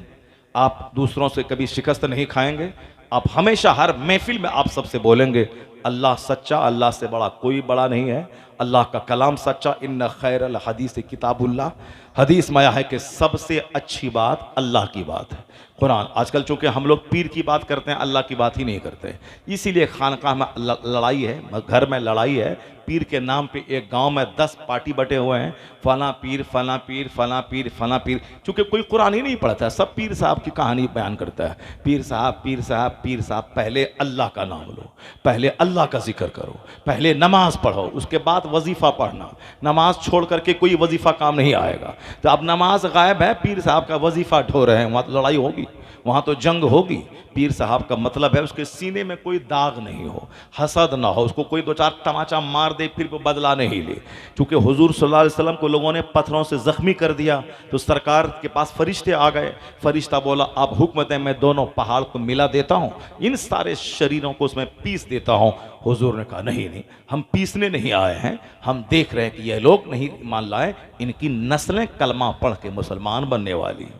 आप दूसरों से कभी शिकस्त नहीं खाएंगे, आप हमेशा हर महफिल में आप सबसे बोलेंगे अल्लाह सच्चा, अल्लाह से बड़ा कोई बड़ा नहीं है, अल्लाह का कलाम सच्चा, इन्ना खैरल हदीस किताबुल्लाह। हदीस में आया है कि सबसे अच्छी बात अल्लाह की बात है, कुरान। आजकल चूँकि हम लोग पीर की बात करते हैं, अल्लाह की बात ही नहीं करते, इसीलिए खानकाह में लड़ाई है, घर में लड़ाई है। पीर के नाम पे एक गांव में 10 पार्टी बटे हुए हैं, फला पीर फला पीर फला पीर फला पीर। चूँकि कोई कुरान ही नहीं पढ़ता, सब पीर साहब की कहानी बयान करता है। पीर साहब पीर साहब पीर साहब। पहले अल्लाह का नाम लो, पहले अल्लाह का जिक्र करो, पहले नमाज पढ़ो, उसके बाद वजीफ़ा पढ़ना। नमाज छोड़ करके कोई वजीफ़ा काम नहीं आएगा। तो अब नमाज गायब है, पीर साहब का वजीफ़ा ढो रहे हैं, वहाँ तो लड़ाई होगी, वहाँ तो जंग होगी। पीर साहब का मतलब है उसके सीने में कोई दाग नहीं हो, हसद ना हो, उसको कोई 2-4 तमाचा मार दे फिर वो बदला नहीं ले। क्योंकि हुजूर सल्लल्लाहु अलैहि वसल्लम को लोगों ने पत्थरों से ज़ख्मी कर दिया तो सरकार के पास फरिश्ते आ गए। फरिश्ता बोला आप हुक्म दें, मैं दोनों पहाड़ को मिला देता हूँ, इन सारे शरीरों को उसमें पीस देता हूँ। हुजूर ने कहा नहीं नहीं, हम पीसने नहीं आए हैं, हम देख रहे हैं कि ये लोग नहीं मान लाए, इनकी नस्लें कलमा पढ़ के मुसलमान बनने वाली।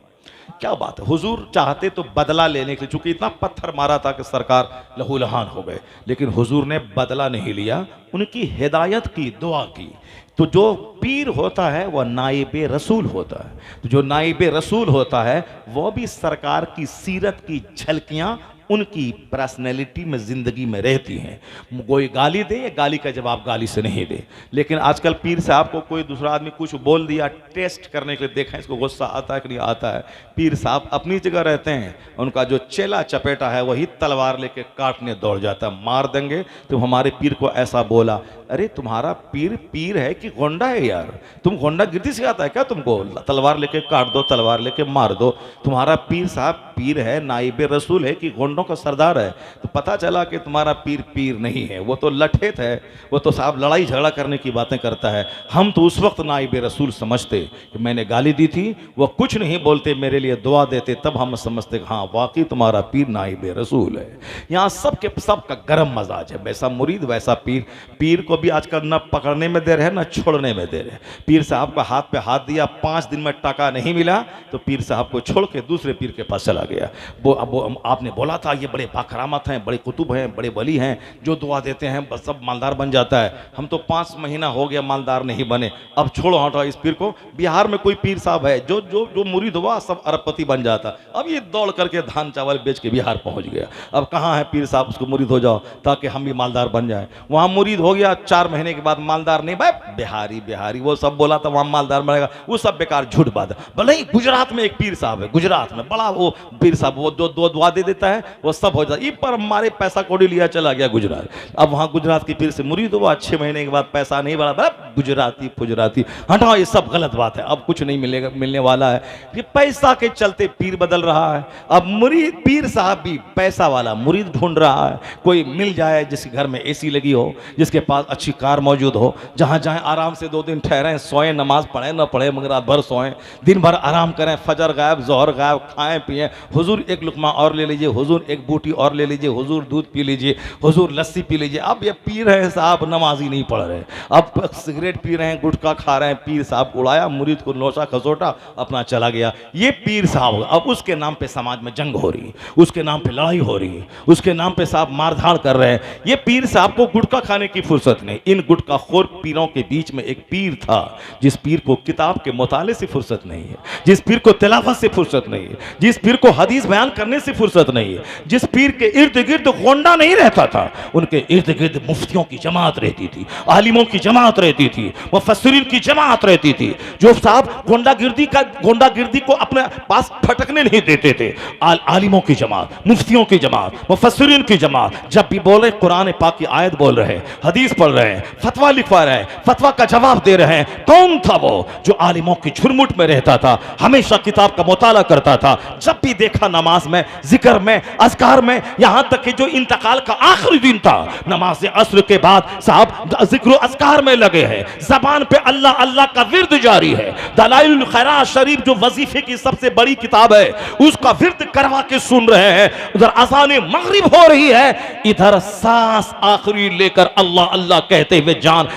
क्या बात है, हुजूर चाहते तो बदला लेने के लिए, चूंकि इतना पत्थर मारा था कि सरकार लहूलहान हो गए, लेकिन हुजूर ने बदला नहीं लिया, उनकी हिदायत की, दुआ की। तो जो पीर होता है वह नाइब रसूल होता है, तो जो नाइब रसूल होता है वह भी सरकार की सीरत की झलकियाँ उनकी पर्सनैलिटी में ज़िंदगी में रहती हैं। कोई गाली दे, या गाली का जवाब गाली से नहीं दे। लेकिन आजकल पीर साहब को कोई दूसरा आदमी कुछ बोल दिया, टेस्ट करने के लिए देखें इसको गुस्सा आता है कि नहीं आता है। पीर साहब अपनी जगह रहते हैं, उनका जो चेला चपेटा है वही तलवार लेके काटने दौड़ जाता है, मार देंगे। तो हमारे पीर को ऐसा बोला, अरे तुम्हारा पीर पीर है कि गोंडा है यार, तुम गोंडा गिरती से आता है क्या तुमको, तलवार लेके काट दो, तलवार लेके मार दो। तुम्हारा पीर साहब पीर है, नाइब रसूल है कि गोंडा लौंडों का सरदार है। तो पता चला कि तुम्हारा पीर पीर नहीं है, वो तो लठेत है, वो तो साहब लड़ाई झगड़ा करने की बातें करता है। हम तो उस वक्त नाइब रसूल समझते कि मैंने गाली दी थी, वो कुछ नहीं बोलते, मेरे लिए दुआ देते, तब हम समझते कि हाँ वाकई तुम्हारा पीर नाइब रसूल है। यहाँ सबके सबका गर्म मजाज है, वैसा मुरीद वैसा पीर। पीर को भी आजकल न पकड़ने में देर है न छोड़ने में देर है। पीर साहब का हाथ पे हाथ दिया, 5 दिन में टका नहीं मिला तो पीर साहब को छोड़ के दूसरे पीर के पास चला गया। वो आपने बोला था ये बड़े बाकरामत हैं, बड़े कुतुब हैं, बड़े वली हैं, जो दुआ देते हैं बस सब मालदार बन जाता है। हम तो 5 महीना हो गया मालदार नहीं बने, अब छोड़ो हटो इस पीर को। बिहार में कोई पीर साहब है जो जो जो मुरीद हुआ सब अरबपति बन जाता, अब ये दौड़ करके धान चावल बेच के बिहार पहुंच गया। अब कहाँ है पीर साहब, उसको मुरीद हो जाओ ताकि हम भी मालदार बन जाए। वहाँ मुरीद हो गया, 4 महीने के बाद मालदार नहीं, भाई बिहारी बिहारी वो सब बोला था वहाँ मालदार बनेगा, वो सब बेकार झूठ बात है। भले ही गुजरात में एक पीर साहब है, गुजरात में बड़ा वो पीर साहब, वो दो दुआ दे देता है वो सब हो जाता है। पर हमारे पैसा कौड़ी लिया चला गया गुजरात। अब वहाँ गुजरात के पीर से मुरीद हुआ, 6 महीने के बाद पैसा नहीं बढ़ा, गुजराती गुजराती हटाओ, ये सब गलत बात है। अब कुछ नहीं मिलेगा, मिलने वाला है। ये पैसा के चलते पीर बदल रहा है। अब मुरीद पीर साहब भी पैसा वाला मुरीद ढूंढ रहा है, कोई मिल जाए जिसके घर में एसी लगी हो, जिसके पास अच्छी कार मौजूद हो, जहाँ जाए आराम से 2 दिन ठहरें, सोएं, नमाज पढ़ें न पढ़े मगर रात भर सोएं, दिन भर आराम करें, फजर गायब जोहर गायब, खाएं पिएं, हुजूर एक लुकमा और ले लीजिए, हुजूर एक बूटी और ले लीजिए, हुजूर दूध पी लीजिए, हुजूर लस्सी पी लीजिए। अब ये पीर है साहब नमाजी नहीं पढ़ रहे, अब सिगरेट पी रहे हैं, गुटखा खा रहे हैं। पीर साहब उड़ाया, मुरीद को नोचा खसोटा, अपना चला गया। ये पीर साहब, अब उसके नाम पे समाज में जंग हो रही, उसके नाम पे लड़ाई हो रही, उसके नाम पे साहब मारधाड़ कर रहे हैं। ये पीर साहब को गुटखा खाने की फुर्सत नहीं। इन गुटखा खोर पीरों के बीच में एक पीर था, जिस पीर को किताब के मुताले से फुर्सत नहीं है, जिस पीर को तिलावत से फुर्सत नहीं है, जिस पीर को हदीस बयान करने से फुर्सत नहीं है, जिस पीर के इर्द गिर्द गोंडा नहीं रहता था, उनके इर्द गिर्द मुफ्तियों की जमात रहती थी, आलिमों की जमात रहती थी, मुफस्सिरीन की जमात रहती थी, जो साहब गोंडागिर्दी को अपने पास फटकने नहीं देते थे। आलिमों की जमात, मुफ्तियों की जमात, मुफस्सिरीन की जमात जब भी बोले कुरान पाक की आयत बोल रहे हैं, हदीस पढ़ रहे हैं, फतवा लिखवा रहे हैं, फतवा का जवाब दे रहे हैं। कौन था वो जो आलिमों की झुरमुट में रहता था, हमेशा किताब का मुताला करता था। जब भी देखा नमाज में, जिक्र में, अज़कार में, यहां तक कि जो इंतकाल का आखिरी दिन था, नमाज असर के बाद साहब जिक्र अज़कार में लगे हैं, जबान पे अल्लाह अल्लाह का विर्द जारी है। दलाइल खैरात शरीफ जो वजीफे की सबसे बड़ी किताब है, उसका विर्द करवा के सुन रहे हैं। उधर अज़ान मगरिब हो रही है, इधर सांस आखिरी लेकर अल्लाह अल्लाह कहते हुए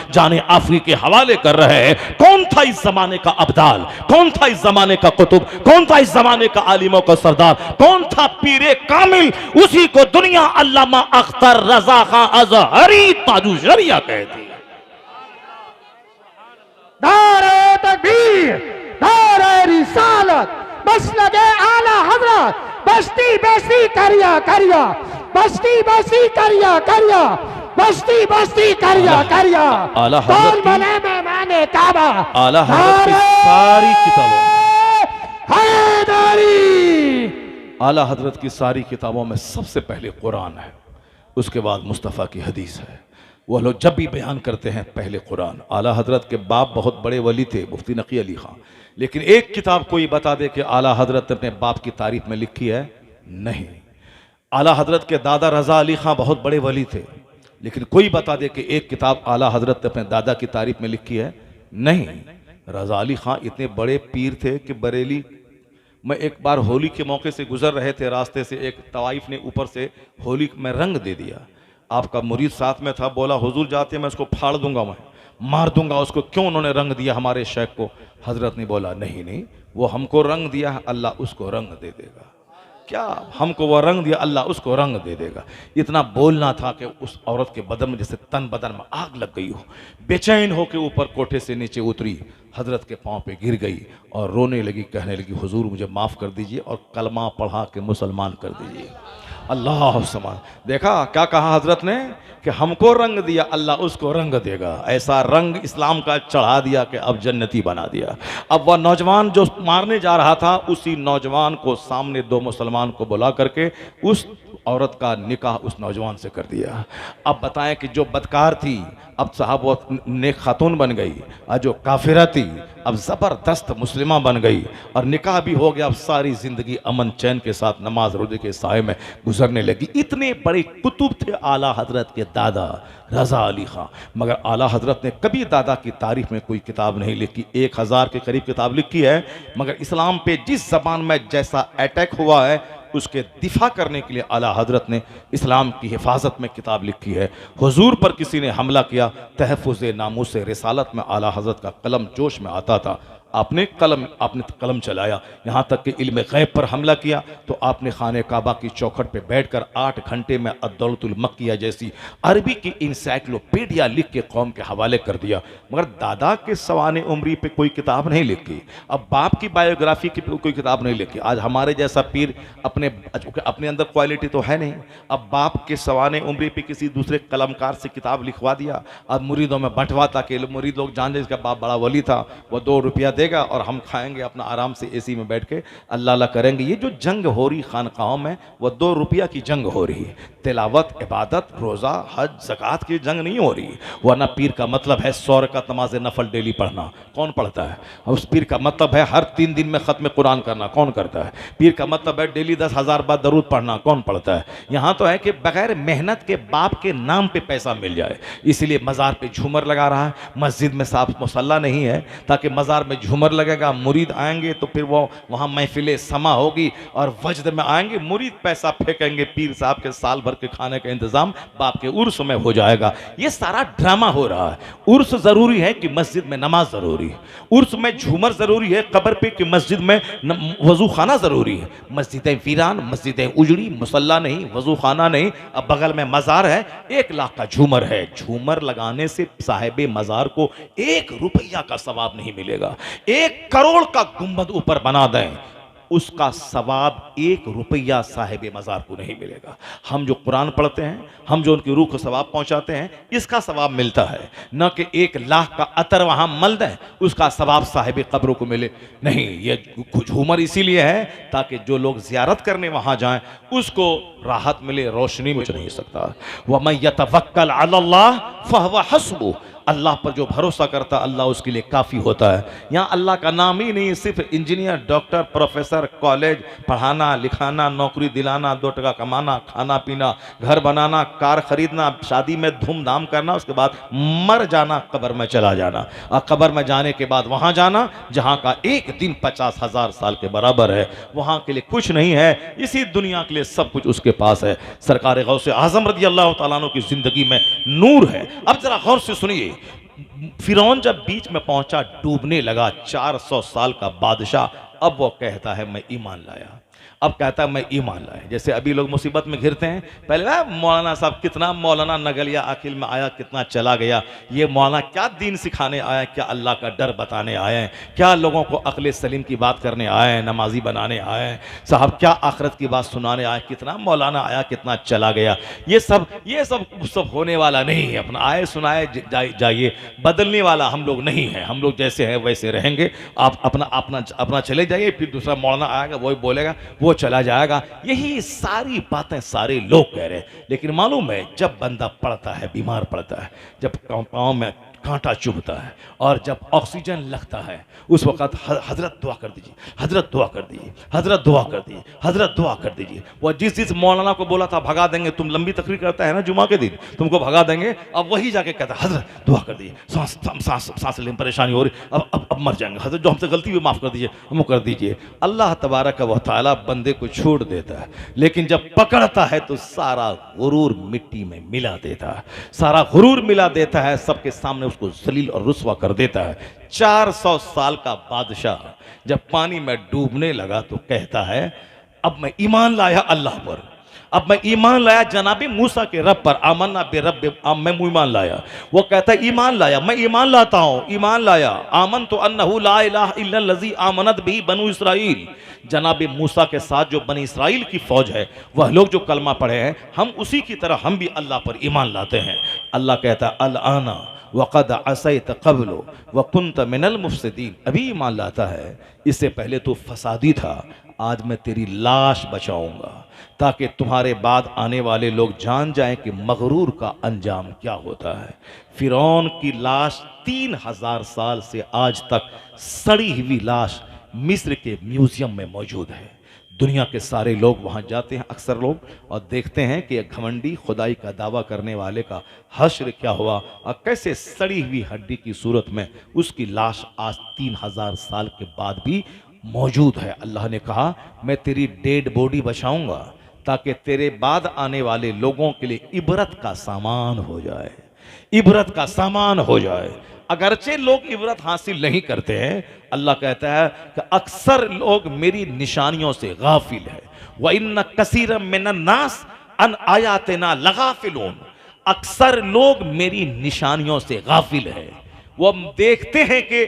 जाने आखिरी के हवाले कर रहे हैं। कौन था इस जमाने का अब्दाल, कौन था इस जमाने का कुतुब, कौन था इस जमाने का आलिमों का सरदार, कौन था पीरे कामिल? उसी को दुनिया अल्लामा अख्तर रजा खां अज़हरी ताजु शरिया कहती है।
नारे तकबीर, नारे रिसालत, बस लगे आला हजरत, बस्ती बस्ती करिया करिया, बस्ती बस्ती करिया करिया, बस्ती बस्ती करिया करिया।
आला
कौन बने मेहमाने काबा?
आला हज़रत की सारी किताबों,
हैदरी,
आला हज़रत की सारी किताबों में सबसे पहले कुरान है, उसके बाद मुस्तफ़ा की हदीस है। वह लोग जब भी बयान करते हैं पहले कुरान। आला हज़रत के बाप बहुत बड़े वली थे, मुफ्ती नकी अली खां, लेकिन एक किताब कोई बता दे कि आला हज़रत ने अपने बाप की तारीफ में लिखी है? नहीं। आला हज़रत के दादा रज़ा अली खां बहुत बड़े वली थे, लेकिन कोई बता दे कि एक किताब आला हज़रत ने अपने दादा की तारीफ में लिखी है? नहीं। रज़ा अली खां इतने बड़े पीर थे कि बरेली में एक बार होली के मौके से गुजर रहे थे, रास्ते से एक तवाइफ ने ऊपर से होली में रंग दे दिया। आपका मुरीद साथ में था, बोला हुजूर जाते मैं उसको फाड़ दूंगा, मैं मार दूंगा उसको, क्यों उन्होंने रंग दिया हमारे शेख को? हजरत ने बोला नहीं नहीं, वो हमको रंग दिया है, अल्लाह उसको रंग दे देगा। क्या हमको वो रंग दिया, अल्लाह उसको रंग दे देगा। इतना बोलना था कि उस औरत के बदन में जैसे तन बदन में आग लग गई हो, बेचैन हो के ऊपर कोठे से नीचे उतरी, हजरत के पांव पे गिर गई और रोने लगी, कहने लगी हुजूर मुझे माफ़ कर दीजिए और कलमा पढ़ा के मुसलमान कर दीजिए। अल्लाह समान। देखा क्या कहा हजरत ने कि हमको रंग दिया, अल्लाह उसको रंग देगा। ऐसा रंग इस्लाम का चढ़ा दिया कि अब जन्नती बना दिया। अब वह नौजवान जो मारने जा रहा था, उसी नौजवान को सामने 2 मुसलमान को बुला करके उस औरत का निकाह उस नौजवान से कर दिया। अब बताएं कि जो बदकार थी अब साहब वो नेक खातून बन गई, और जो काफिरा थी अब ज़बरदस्त मुस्लिमा बन गई, और निकाह भी हो गया। अब सारी ज़िंदगी अमन चैन के साथ नमाज रोजे के साए में गुजरने लगी। इतने बड़े कुतुब थे आला हजरत के दादा रज़ा अली ख़ां, मगर आला हजरत ने कभी दादा की तारीफ में कोई किताब नहीं लिखी। 1000 के करीब किताब लिखी है, मगर इस्लाम पे जिस ज़बान में जैसा अटैक हुआ है उसके दिफा करने के लिए आला हजरत ने इस्लाम की हिफाजत में किताब लिखी है। हुजूर पर किसी ने हमला किया, तहफ़्फ़ुज़ नामूस रिसालत में आला हजरत का कलम जोश में आता था। आपने कलम चलाया, यहाँ तक कि इल्म गैब पर हमला किया तो आपने खाने काबा की चौखट पे बैठकर 8 घंटे में अद्दौलतुल मक्किया जैसी अरबी की इंसाइक्लोपीडिया लिख के कौम के हवाले कर दिया। मगर दादा के सवाने उम्री पे कोई किताब नहीं लिखी, अब बाप की बायोग्राफी की कोई किताब नहीं लिखी। आज हमारे जैसा पीर अपने अंदर क्वालिटी तो है नहीं, अब बाप के सवाने उम्री पे किसी दूसरे कलमकार से किताब लिखवा दिया, अब मुरीदों में बंटवा, ताकि मुरीद लोग जान जाए इसका बाप बड़ा वली था, वो 2 रुपया देगा और हम खाएंगे अपना आराम से एसी में बैठ के अल्लाह अल्लाह करेंगे। ये जो जंग हो रही खानकाहों में वो 2 रुपया की जंग हो रही है, तिलावत, इबादत, रोज़ा, हज, ज़कात की जंग नहीं हो रही। वरना पीर का मतलब है 100 रकात नमाज नफल डेली पढ़ना, कौन पढ़ता है? उस पीर का मतलब है हर 3 दिन में ख़त्म कुरान करना, कौन करता है? पीर का मतलब है डेली 10,000 बार दरूद पढ़ना, कौन पढ़ता है? यहाँ तो है कि बगैर मेहनत के बाप के नाम पे पैसा मिल जाए, इसलिए मज़ार पे झूमर लगा रहा है। मस्जिद में साफ मुसल्ला नहीं है, ताकि मज़ार में झूमर लगेगा, मुरीद आएंगे तो फिर वो वहाँ महफिल समा होगी और वजद में आएंगे, मुरीद पैसा फेंकेंगे, पीर साहब के साल भर के खाने का इंतजाम बाप के उर्स में हो जाएगा। ये सारा ड्रामा हो रहा है। उर्स ज़रूरी है कि मस्जिद में नमाज ज़रूरी है, उर्स में झूमर ज़रूरी है, कब्र पे कि मस्जिद में वज़ू खाना ज़रूरी है। मस्जिदें वीरान, मस्जिदें उजड़ी, मुसल्ला नहीं, वज़ू खाना नहीं, अब बगल में मज़ार है, 1 लाख का झूमर है। झूमर लगाने से साहिब मज़ार को 1 रुपया का सवाब नहीं मिलेगा। 1 करोड़ का गुंबद ऊपर बना दें, उसका सवाब 1 रुपया साहिब मज़ार को नहीं मिलेगा। हम जो कुरान पढ़ते हैं, हम जो उनकी रूह को सवाब पहुंचाते हैं, इसका सवाब मिलता है, न कि 1 लाख का अतर वहां मल दें उसका सवाब साहिब कब्रों को मिले। नहीं, ये झूमर इसीलिए है ताकि जो लोग ज़ियारत करने वहां जाएं उसको राहत मिले, रोशनी मिल नहीं सकता। वमन यतवक्कल अलल्लाह फहुव हस्बुह, अल्लाह पर जो भरोसा करता अल्लाह उसके लिए काफ़ी होता है। यहाँ अल्लाह का नाम ही नहीं, सिर्फ इंजीनियर, डॉक्टर, प्रोफेसर, कॉलेज, पढ़ाना लिखाना, नौकरी दिलाना, 2 टका कमाना, खाना पीना, घर बनाना, कार खरीदना, शादी में धूमधाम करना, उसके बाद मर जाना, कब्र में चला जाना, और कब्र में जाने के बाद वहाँ जाना जहाँ का 1 दिन 50,000 साल के बराबर है। वहाँ के लिए कुछ नहीं है, इसी दुनिया के लिए सब कुछ उसके पास है। सरकार गौसे आज़म रज़ी अल्लाह तआला अन्हु की ज़िंदगी में नूर है। अब ज़रा गौर से सुनिए, फिरौन जब बीच में पहुंचा, डूबने लगा, 400 साल का बादशाह, अब वो कहता है मैं ईमान लाया। अब कहता है मैं ईमान लाया। जैसे अभी लोग मुसीबत में घिरते हैं, पहले ना मौलाना साहब, कितना मौलाना नगलिया आखिर में आया, कितना चला गया, ये मौलाना क्या दीन सिखाने आया, क्या अल्लाह का डर बताने आए हैं, क्या लोगों को अक्ल सलीम की बात करने आए हैं, नमाजी बनाने आए हैं साहब, क्या आखिरत की बात सुनाने आए, कितना मौलाना आया, कितना चला गया। ये सब होने वाला नहीं है। अपना आए सुनाए जाइए, बदलने वाला हम लोग नहीं हैं। हम लोग जैसे हैं वैसे रहेंगे। आप अपना चले जाइए, फिर दूसरा मौलाना आएगा, वही बोलेगा, वो चला जाएगा। यही सारी बातें सारे लोग कह रहे हैं। लेकिन मालूम है, जब बंदा पड़ता है, बीमार पड़ता है, जब पाँव में कांटा चुभता है और जब ऑक्सीजन लगता है, उस वक्त हजरत दुआ कर दीजिए, हजरत दुआ कर दीजिए, हजरत दुआ कर दीजिए, हजरत दुआ कर दीजिए। वो जिस मौलाना को बोला था भगा देंगे, तुम लंबी तकरीर करता है ना जुमा के दिन, तुमको भगा देंगे, अब वही जाके कहता है हजरत दुआ कर दीजिए, सांस लेने में परेशानी हो रही, अब मर जाएंगे, हजरत जो हमसे गलती हुई माफ़ कर दीजिए, हम कर दीजिए। अल्लाह तबारक व तआला बंदे को छोड़ देता है, लेकिन जब पकड़ता है तो सारा गुरूर मिट्टी में मिला देता है, सारा गुरूर मिला देता है, सबके सामने उसको जलील और रुस्वा कर देता है। 400 साल का बादशाह जब पानी में डूबने लगा तो कहता है अब मैं ईमान लाया अल्लाह पर, अब मैं ईमान लाया जनाबी मूसा के रब पर, आमन्ना बिरब्ब, मैं ईमान लाया। वो कहता है ईमान लाया, मैं ईमान लाता हूँ, ईमान लाया, आमन तो अन्नहु ला इलाहा इल्लल्लज़ी आमनत बिही बनु इसराइल। जनाबी मूसा के साथ जो बनी इसराइल की फौज है, वह लोग जो कलमा पढ़े हैं, हम उसी की तरह हम भी अल्लाह पर ईमान लाते हैं। अल्लाह कहता है अल आना वक़द असैत क़ब्लु व कुन्त मिनल मुफ़्सिदीन, अभी ईमान लाता है, इससे पहले तो फसादी था, आज मैं तेरी लाश बचाऊंगा ताकि तुम्हारे बाद आने वाले लोग जान जाएं कि मगरूर का अंजाम क्या होता है। फिरौन की लाश 3000 साल से आज तक सड़ी हुई लाश मिस्र के म्यूजियम में मौजूद है। दुनिया के सारे लोग वहाँ जाते हैं अक्सर लोग और देखते हैं कि एक घमंडी खुदाई का दावा करने वाले का हश्र क्या हुआ और कैसे सड़ी हुई हड्डी की सूरत में उसकी लाश आज 3000 साल के बाद भी मौजूद है। अल्लाह ने कहा मैं तेरी डेड बॉडी बचाऊंगा ताकि तेरे बाद आने वाले लोगों के लिए इबरत का सामान हो जाए, इबरत का सामान हो जाए। अगरचे लोग इबरत हासिल नहीं करते हैं, अल्लाह कहता है कि अक्सर लोग मेरी निशानियों से गाफिल है। व इन्न कसीरम मिनन नास अन आयातिना लगाफिलून, अक्सर लोग मेरी निशानियों से गाफिल है। वो देखते हैं कि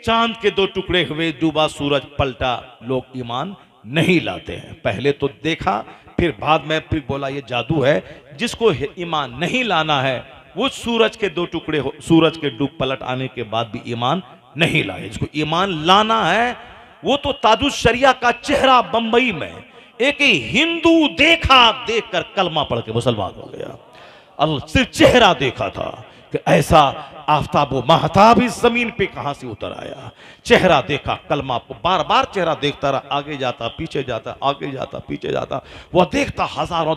चांद के 2 टुकड़े हुए, डूबा सूरज पलटा, लोग ईमान नहीं लाते हैं। पहले तो देखा, फिर बाद में फिर बोला ये जादू है। जिसको ईमान नहीं लाना है वो सूरज के 2 टुकड़े हो, सूरज के डूब पलट आने के बाद भी ईमान नहीं लाए। जिसको ईमान लाना है वो तो ताजुश शरिया का चेहरा बंबई में एक ही हिंदू देखा, देखकर कलमा पढ़ के मुसलमान हो गया। अल्लाह सिर्फ चेहरा देखा था कि ऐसा आफ्ताब व महताब इस जमीन पे कहां से उतर आया। चेहरा देखा, कलमा को बार बार चेहरा देखता रहा, आगे जाता पीछे जाता, आगे जाता पीछे जाता, वह देखता हजारों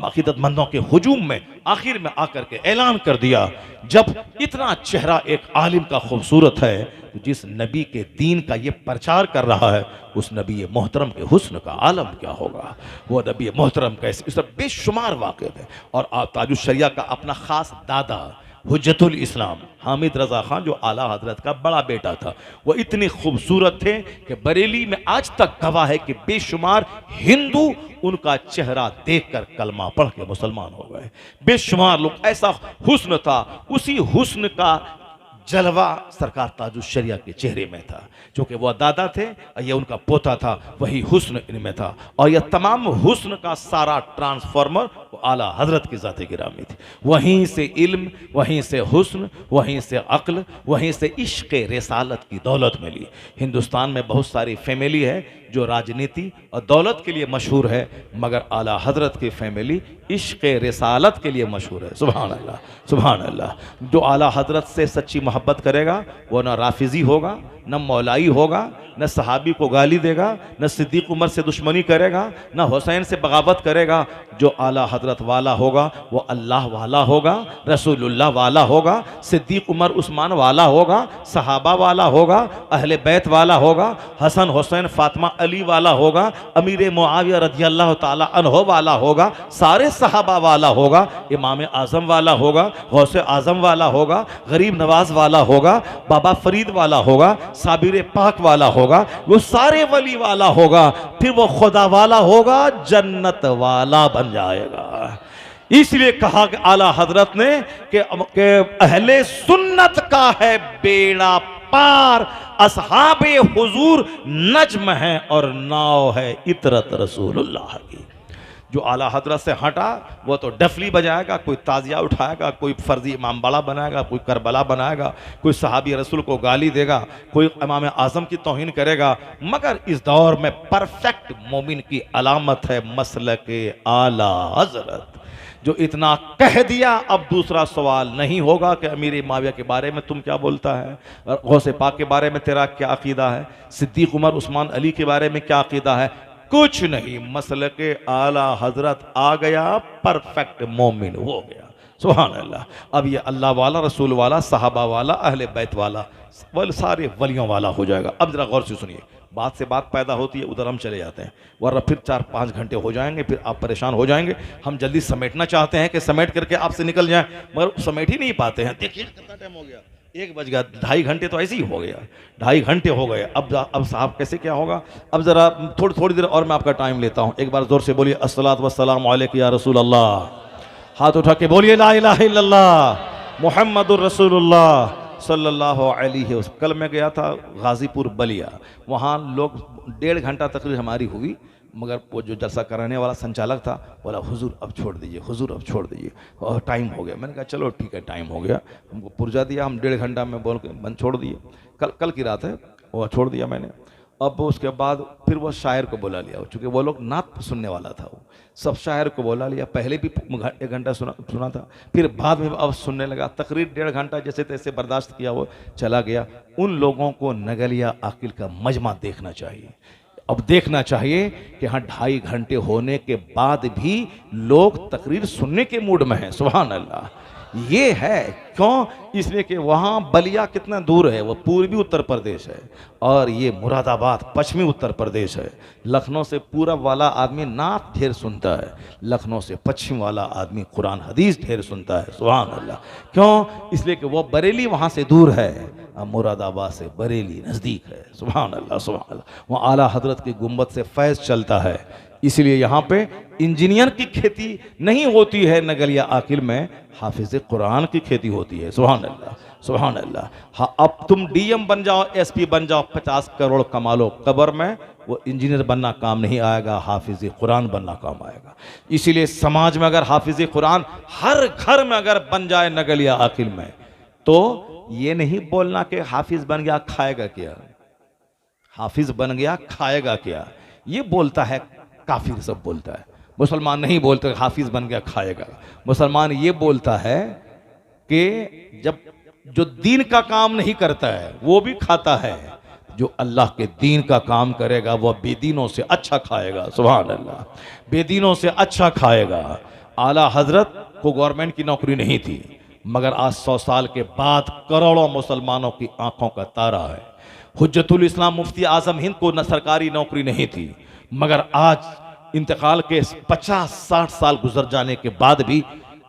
अकीदतमंदों के हुजूम में आखिर में आकर के ऐलान कर दिया, जब इतना चेहरा एक आलिम का खूबसूरत है तो जिस नबी के दीन का ये प्रचार कर रहा है उस नबी मोहतरम के हुस्न का आलम क्या होगा। वो नबी मोहतरम कैसे, इस पर बेशुमार वाक़िफ़ है। और ताजुश शरिया का अपना खास दादा हुज्जतुल इस्लाम हामिद रजा खान, जो आला हजरत का बड़ा बेटा था, वो इतने खूबसूरत थे कि बरेली में आज तक गवाह है कि बेशुमार हिंदू उनका चेहरा देखकर कलमा पढ़ के मुसलमान हो गए। बेशुमार लोग, ऐसा हुस्न था। उसी हुस्न का जलवा सरकार ताजुश शरिया के चेहरे में था, क्योंकि वह दादा थे, ये उनका पोता था, वही हुस्न इनमें था। और यह तमाम हुस्न का सारा ट्रांसफॉर्मर वो आला हजरत की ज़ात गिरामी थी। वहीं से इल्म, वहीं से हुस्न, वहीं से अक्ल, वहीं से इश्क रिसालत की दौलत मिली। हिंदुस्तान में बहुत सारी फैमिली है जो राजनीति और दौलत के लिए मशहूर है, मगर आला हजरत की फैमिली इश्क रिसालत के लिए मशहूर है। सुभान अल्लाह, सुभान अल्लाह। जो आला हजरत से सच्ची मोहब्बत करेगा वो न राफिजी होगा, न मौलाई होगा, न सहाबी को गाली देगा, न सिद्दीक उमर से दुश्मनी करेगा, न हुसैन से बगावत करेगा। जो आला हजरत वाला होगा वो अल्लाह वाला होगा, रसूलुल्लाह वाला होगा, सिद्दीक उमर उस्मान वाला होगा, सहाबा वाला होगा, अहले बैत वाला होगा, हसन हुसैन फातिमा अली वाला होगा, अमीर मुआविया रज़ियल्लाहु ताला अन्हो वाला होगा, सारे सहाबा वाला होगा, इमाम आज़म वाला होगा, गौसे आज़म वाला होगा, गरीब नवाज वाला होगा, बाबा फरीद वाला होगा, साबिर पाक वाला होगा, वो सारे वली वाला होगा, फिर वो खुदा वाला होगा, जन्नत वाला बन जाएगा। इसलिए कहा कि आला हजरत ने कि अहले सुन्नत का है बेड़ा पार, असहाबे हुजूर नज्म है और नाव है इतरत रसूलुल्लाह की। जो आला हजरत से हटा वो तो डफली बजाएगा, कोई ताजिया उठाएगा, कोई फर्जी इमाम बड़ा बनाएगा, कोई करबला बनाएगा, कोई सहाबी रसूल को गाली देगा, कोई इमाम आज़म की तौहीन करेगा। मगर इस दौर में परफेक्ट मोमिन की अलामत है मसलक आला हजरत। जो इतना कह दिया, अब दूसरा सवाल नहीं होगा कि अमीर मुआविया के बारे में तुम क्या बोलता है, और गौसे पाक के बारे में तेरा क्या अकीदा है, सिद्दीक उमर उस्मान अली के बारे में क्या अकीदा है, कुछ नहीं। मसलक आला हजरत आ गया, परफेक्ट मोमिन हो गया। सुभान अल्लाह। अब ये अल्लाह वाला, रसूल वाला, सहाबा वाला, अहले बैत वाला, सारे वलियों वाला हो जाएगा। अब जरा गौर से सुनिए, बात से बात पैदा होती है, उधर हम चले जाते हैं, वरना फिर 4-5 घंटे हो जाएंगे, फिर आप परेशान हो जाएंगे। हम जल्दी समेटना चाहते हैं कि समेट करके आपसे निकल जाएं, मगर समेट ही नहीं पाते हैं। देखिए कितना टाइम हो गया, 1 बज गया, 2.5 घंटे तो ऐसे ही हो गया, 2.5 घंटे हो गए। अब साहब कैसे क्या होगा। अब ज़रा थोड़ी देर और मैं आपका टाइम लेता हूँ। एक बार ज़ोर से बोलिए अस्सलातु वस्सलामु अलैका या रसूल अल्लाह। हाथ उठा के बोलिए ला इलाहा इल्लल्लाह मुहम्मदुर रसूलुल्लाह सल्लल्लाहु अलैहि वसल्लम। कल मैं गया था गाजीपुर बलिया, वहाँ लोग 1.5 घंटा तकरीर हमारी हुई, मगर वो जो जलसा कराने वाला संचालक था बोला हुजूर अब छोड़ दीजिए, हुजूर अब छोड़ दीजिए, और टाइम हो गया। मैंने कहा चलो ठीक है, टाइम हो गया। हमको पुर्जा दिया, हम 1.5 घंटा में बोल के बंद छोड़ दिए। कल की रात है, वो छोड़ दिया मैंने। अब उसके बाद फिर वो शायर को बुला लिया, चूँकि वो लोग नात सुनने वाला था, वो सब शायर को बुला लिया। पहले भी 1 घंटा सुना था, फिर बाद में अब सुनने लगा। तकरीर 1.5 घंटा जैसे तैसे बर्दाश्त किया, वो चला गया। उन लोगों को नगलिया आकिल का मजमा देखना चाहिए। अब देखना चाहिए कि हाँ 2.5 घंटे होने के बाद भी लोग तकरीर सुनने के मूड में हैं। सुभान अल्लाह। ये है क्यों? इसलिए कि वहाँ बलिया कितना दूर है, वो पूर्वी उत्तर प्रदेश है, और ये मुरादाबाद पश्चिमी उत्तर प्रदेश है। लखनऊ से पूरब वाला आदमी नात ढेर सुनता है, लखनऊ से पश्चिम वाला आदमी कुरान हदीस ढेर सुनता है। सुभान अल्लाह। क्यों? इसलिए कि वो बरेली वहाँ से दूर है, अब मुरादाबाद से बरेली नज़दीक है। सुभान अल्लाह, सुभान अल्लाह। वहाँ आला हजरत की गुंबद से फैज़ चलता है, इसलिए यहाँ पे इंजीनियर की खेती नहीं होती है नगलिया आकिल में, हाफिज कुरान की खेती होती है। सुभान अल्लाह, सुभान अल्लाह। हाँ, अब तुम डीएम बन जाओ, एसपी बन जाओ, 50 करोड़ कमा लो, कब्र में वो इंजीनियर बनना काम नहीं आएगा, हाफिज कुरान बनना काम आएगा। इसीलिए समाज में अगर हाफिज कुरान हर घर में अगर बन जाए नगलिया आकिल में, तो ये नहीं बोलना कि हाफिज बन गया खाएगा क्या, हाफिज बन गया खाएगा क्या, ये बोलता है काफिर, सब बोलता है। मुसलमान नहीं बोलते हाफिज बन गया खाएगा। मुसलमान ये बोलता है कि जब जो दीन का काम नहीं करता है वो भी खाता है, जो अल्लाह के दीन का काम करेगा वह बेदीनों से अच्छा खाएगा। सुभान अल्लाह, बेदीनों से अच्छा खाएगा। आला हजरत को गवर्नमेंट की नौकरी नहीं थी, मगर आज 100 साल के बाद करोड़ों मुसलमानों की आंखों का तारा है। हुज्जतुल इस्लाम मुफ्ती आजम हिंद को न सरकारी नौकरी नहीं थी, मगर आज इंतकाल के 50-60 साल गुजर जाने के बाद भी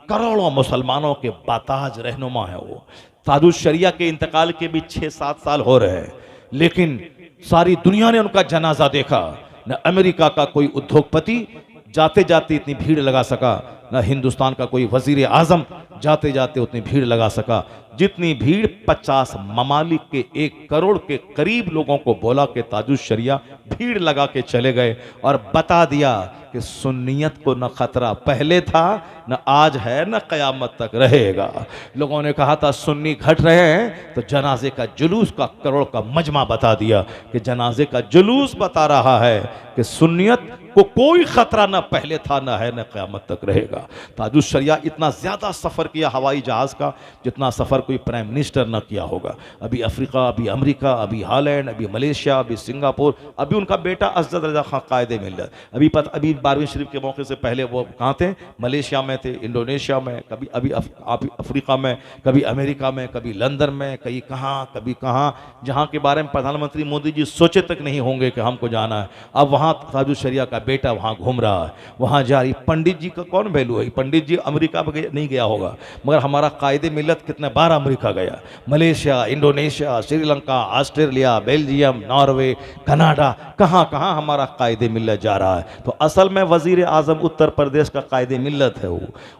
करोड़ों मुसलमानों के बाताज रहनुमा है वो। ताजुश शरिया के इंतकाल के भी 6-7 साल हो रहे हैं, लेकिन सारी दुनिया ने उनका जनाजा देखा। न अमेरिका का कोई उद्योगपति जाते जाते इतनी भीड़ लगा सका, न हिंदुस्तान का कोई वजीर आजम जाते जाते उतनी भीड़ लगा सका जितनी भीड़ 50 ममालिक के 1 करोड़ के करीब लोगों को बोला कि ताजुश शरिया, भीड़ लगा के चले गए और बता दिया कि सुन्नियत को न खतरा पहले था, न आज है, न कयामत तक रहेगा। लोगों ने कहा था सुन्नी घट रहे हैं, तो जनाजे का जुलूस का करोड़ का मजमा बता दिया कि जनाजे का जुलूस बता रहा है कि सुन्नियत को कोई खतरा न पहले था, न है, न कयामत तक रहेगा। ताजुश शरिया इतना ज्यादा सफर किया हवाई जहाज का जितना सफर कोई प्राइम मिनिस्टर न किया होगा। अभी अफ्रीका, अभी अमेरिका, अभी हॉलैंड, अभी मलेशिया, अभी सिंगापुर, अभी उनका बेटा असद रजा खां कायदे मिल्लत, अभी 12वीं शरीफ के मौके से पहले वो कहाँ थे? मलेशिया में थे, इंडोनेशिया में, कभी अभी अफ्रीका में, कभी अमेरिका में, कभी लंदन में, कहीं कहाँ, कभी कहाँ, जहाँ के बारे में प्रधानमंत्री मोदी जी सोचे तक नहीं होंगे कि हमको जाना है। अब वहाँ ताजुश शरिया का बेटा वहाँ घूम रहा है, वहाँ जा रही। पंडित जी का कौन वैल्यू है? पंडित जी अमेरिका में नहीं गया होगा, मगर हमारा कायदे मिल्लत कितने बार अमेरिका गया, Malaysia, Indonesia, Sri Lanka, Australia, Belgium, Norway, Canada, कहाँ कहाँ हमारा कायदे मिल्लत जा रहा है। तो असल में वजीर आजम उत्तर प्रदेश का कायदे मिल्लत है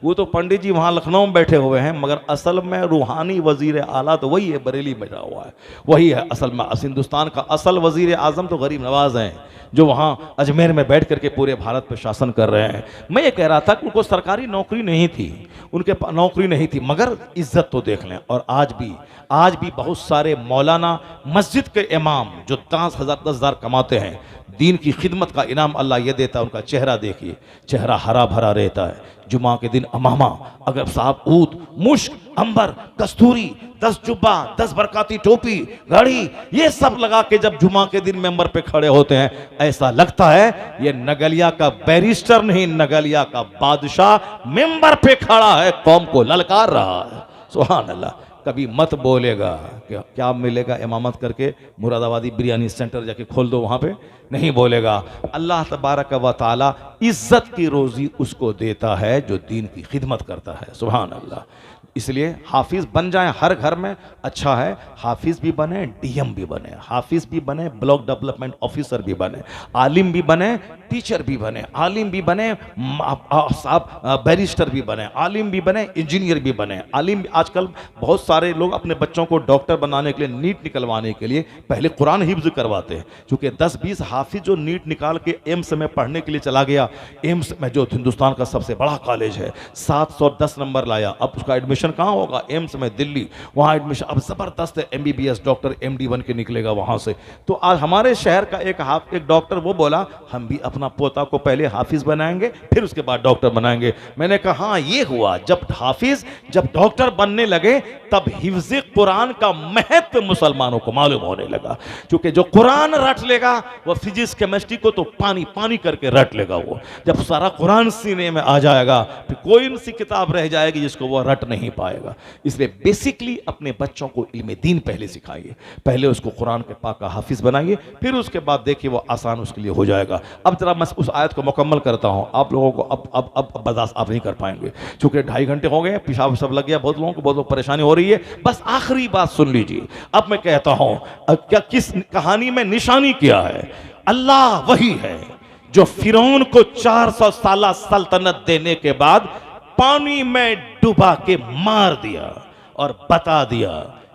वो तो पंडित जी वहाँ लखनऊ में बैठे हुए हैं, मगर असल में रूहानी वजीर आला तो वही है, बरेली बैठा हुआ है, वही है असल में। हिंदुस्तान का असल वजीर आजम तो गरीब नवाज हैं, जो वहाँ अजमेर में बैठ करके पूरे भारत पर शासन कर रहे हैं। मैं ये कह रहा था कि उनको सरकारी नौकरी नहीं थी, उनके नौकरी नहीं थी, मगर इज्जत तो देख लें। और आज भी बहुत सारे मौलाना, मस्जिद के इमाम जो 10,000 कमाते हैं, दीन की खिदमत का इनाम अल्लाह ये देता है। उनका चेहरा देखिए, चेहरा हरा भरा रहता है। जुमा के दिन अमामा, अगर साहब ऊद, मुश्क, अंबर, कस्तूरी, 10 जुब्बा, 10 बरकाती टोपी, घड़ी, ये सब लगा के जब जुमा के दिन मेंबर पे खड़े होते हैं, ऐसा लगता है ये नगलिया का बैरिस्टर नहीं, नगलिया का बादशाह मेंबर पे खड़ा है, कौम को ललकार रहा है। सुभान अल्लाह। कभी मत बोलेगा क्या मिलेगा इमामत करके, मुरादाबादी बिरयानी सेंटर जाके खोल दो, वहाँ पे नहीं बोलेगा। अल्लाह तबारक व तआला इज्जत की रोजी उसको देता है जो दीन की खिदमत करता है। सुभान अल्लाह। इसलिए हाफिज बन जाए हर घर में, अच्छा है। हाफिज भी बने, डीएम भी बने, हाफिज भी बने, ब्लॉक डेवलपमेंट ऑफिसर भी बने, आलिम भी बने, टीचर भी बने, आलिम भी बने, साहब बैरिस्टर भी बने, आलिम भी बने, इंजीनियर भी बने। आलिम आजकल बहुत सारे लोग अपने बच्चों को डॉक्टर बनाने के लिए, नीट निकलवाने के लिए पहले कुरान हिफ्ज करवाते हैं, क्योंकि 10-20 हाफिज जो नीट निकाल के एम्स में पढ़ने के लिए चला गया, एम्स में जो हिंदुस्तान का सबसे बड़ा कॉलेज है, 710 नंबर लाया, अब उसका एडमिशन एडमिशन कहाँ होगा? एम्स में दिल्ली, वहाँ एडमिशन। अब ज़बरदस्त MBBS डॉक्टर MD बन के निकलेगा वहाँ से। तो आज हमारे शहर का एक डॉक्टर वो बोला हम भी अपना पोता को पहले हाफिज़ बनाएंगे फिर उसके बाद डॉक्टर बनाएंगे। मैंने कहा हाँ ये हुआ, जब हाफिज़ जब डॉक्टर बनने लगे तब हिफ्ज़ कुरान का महत्व मुसलमानों को मालूम होने लगा। क्योंकि जो कुरान रट लेगा वो फिजिक्स केमिस्ट्री को तो पानी पानी करके रट लेगा। वो जब सारा कुरान सीने में आ जाएगा फिर कोई सी किताब रह जाएगी जिसको वो रट नहीं पाएगा। इसलिए बेसिकली अपने बच्चों को इल्म दीन पहले सिखाइए, पहले उसको कुरान के पाक का हाफिज बनाइए, फिर उसके बाद देखिए वो आसान उसके लिए हो जाएगा। अब जरा मैं उस आयत को मुकम्मल करता हूँ, आप लोगों को अब बर्दाश्त आप नहीं कर पाएंगे क्योंकि 2.5 घंटे हो गए, पेशाब सब लग गया बहुत लोगों को, बहुत परेशानी हो रही है। बस आखिरी बात सुन लीजिए। अब मैं कहता हूँ क्या किस कहानी में निशानी क्या है? अल्लाह वही है जो फिरौन को 400 साल सल्तनत देने के बाद पानी में डुबा के मार दिया और बता दिया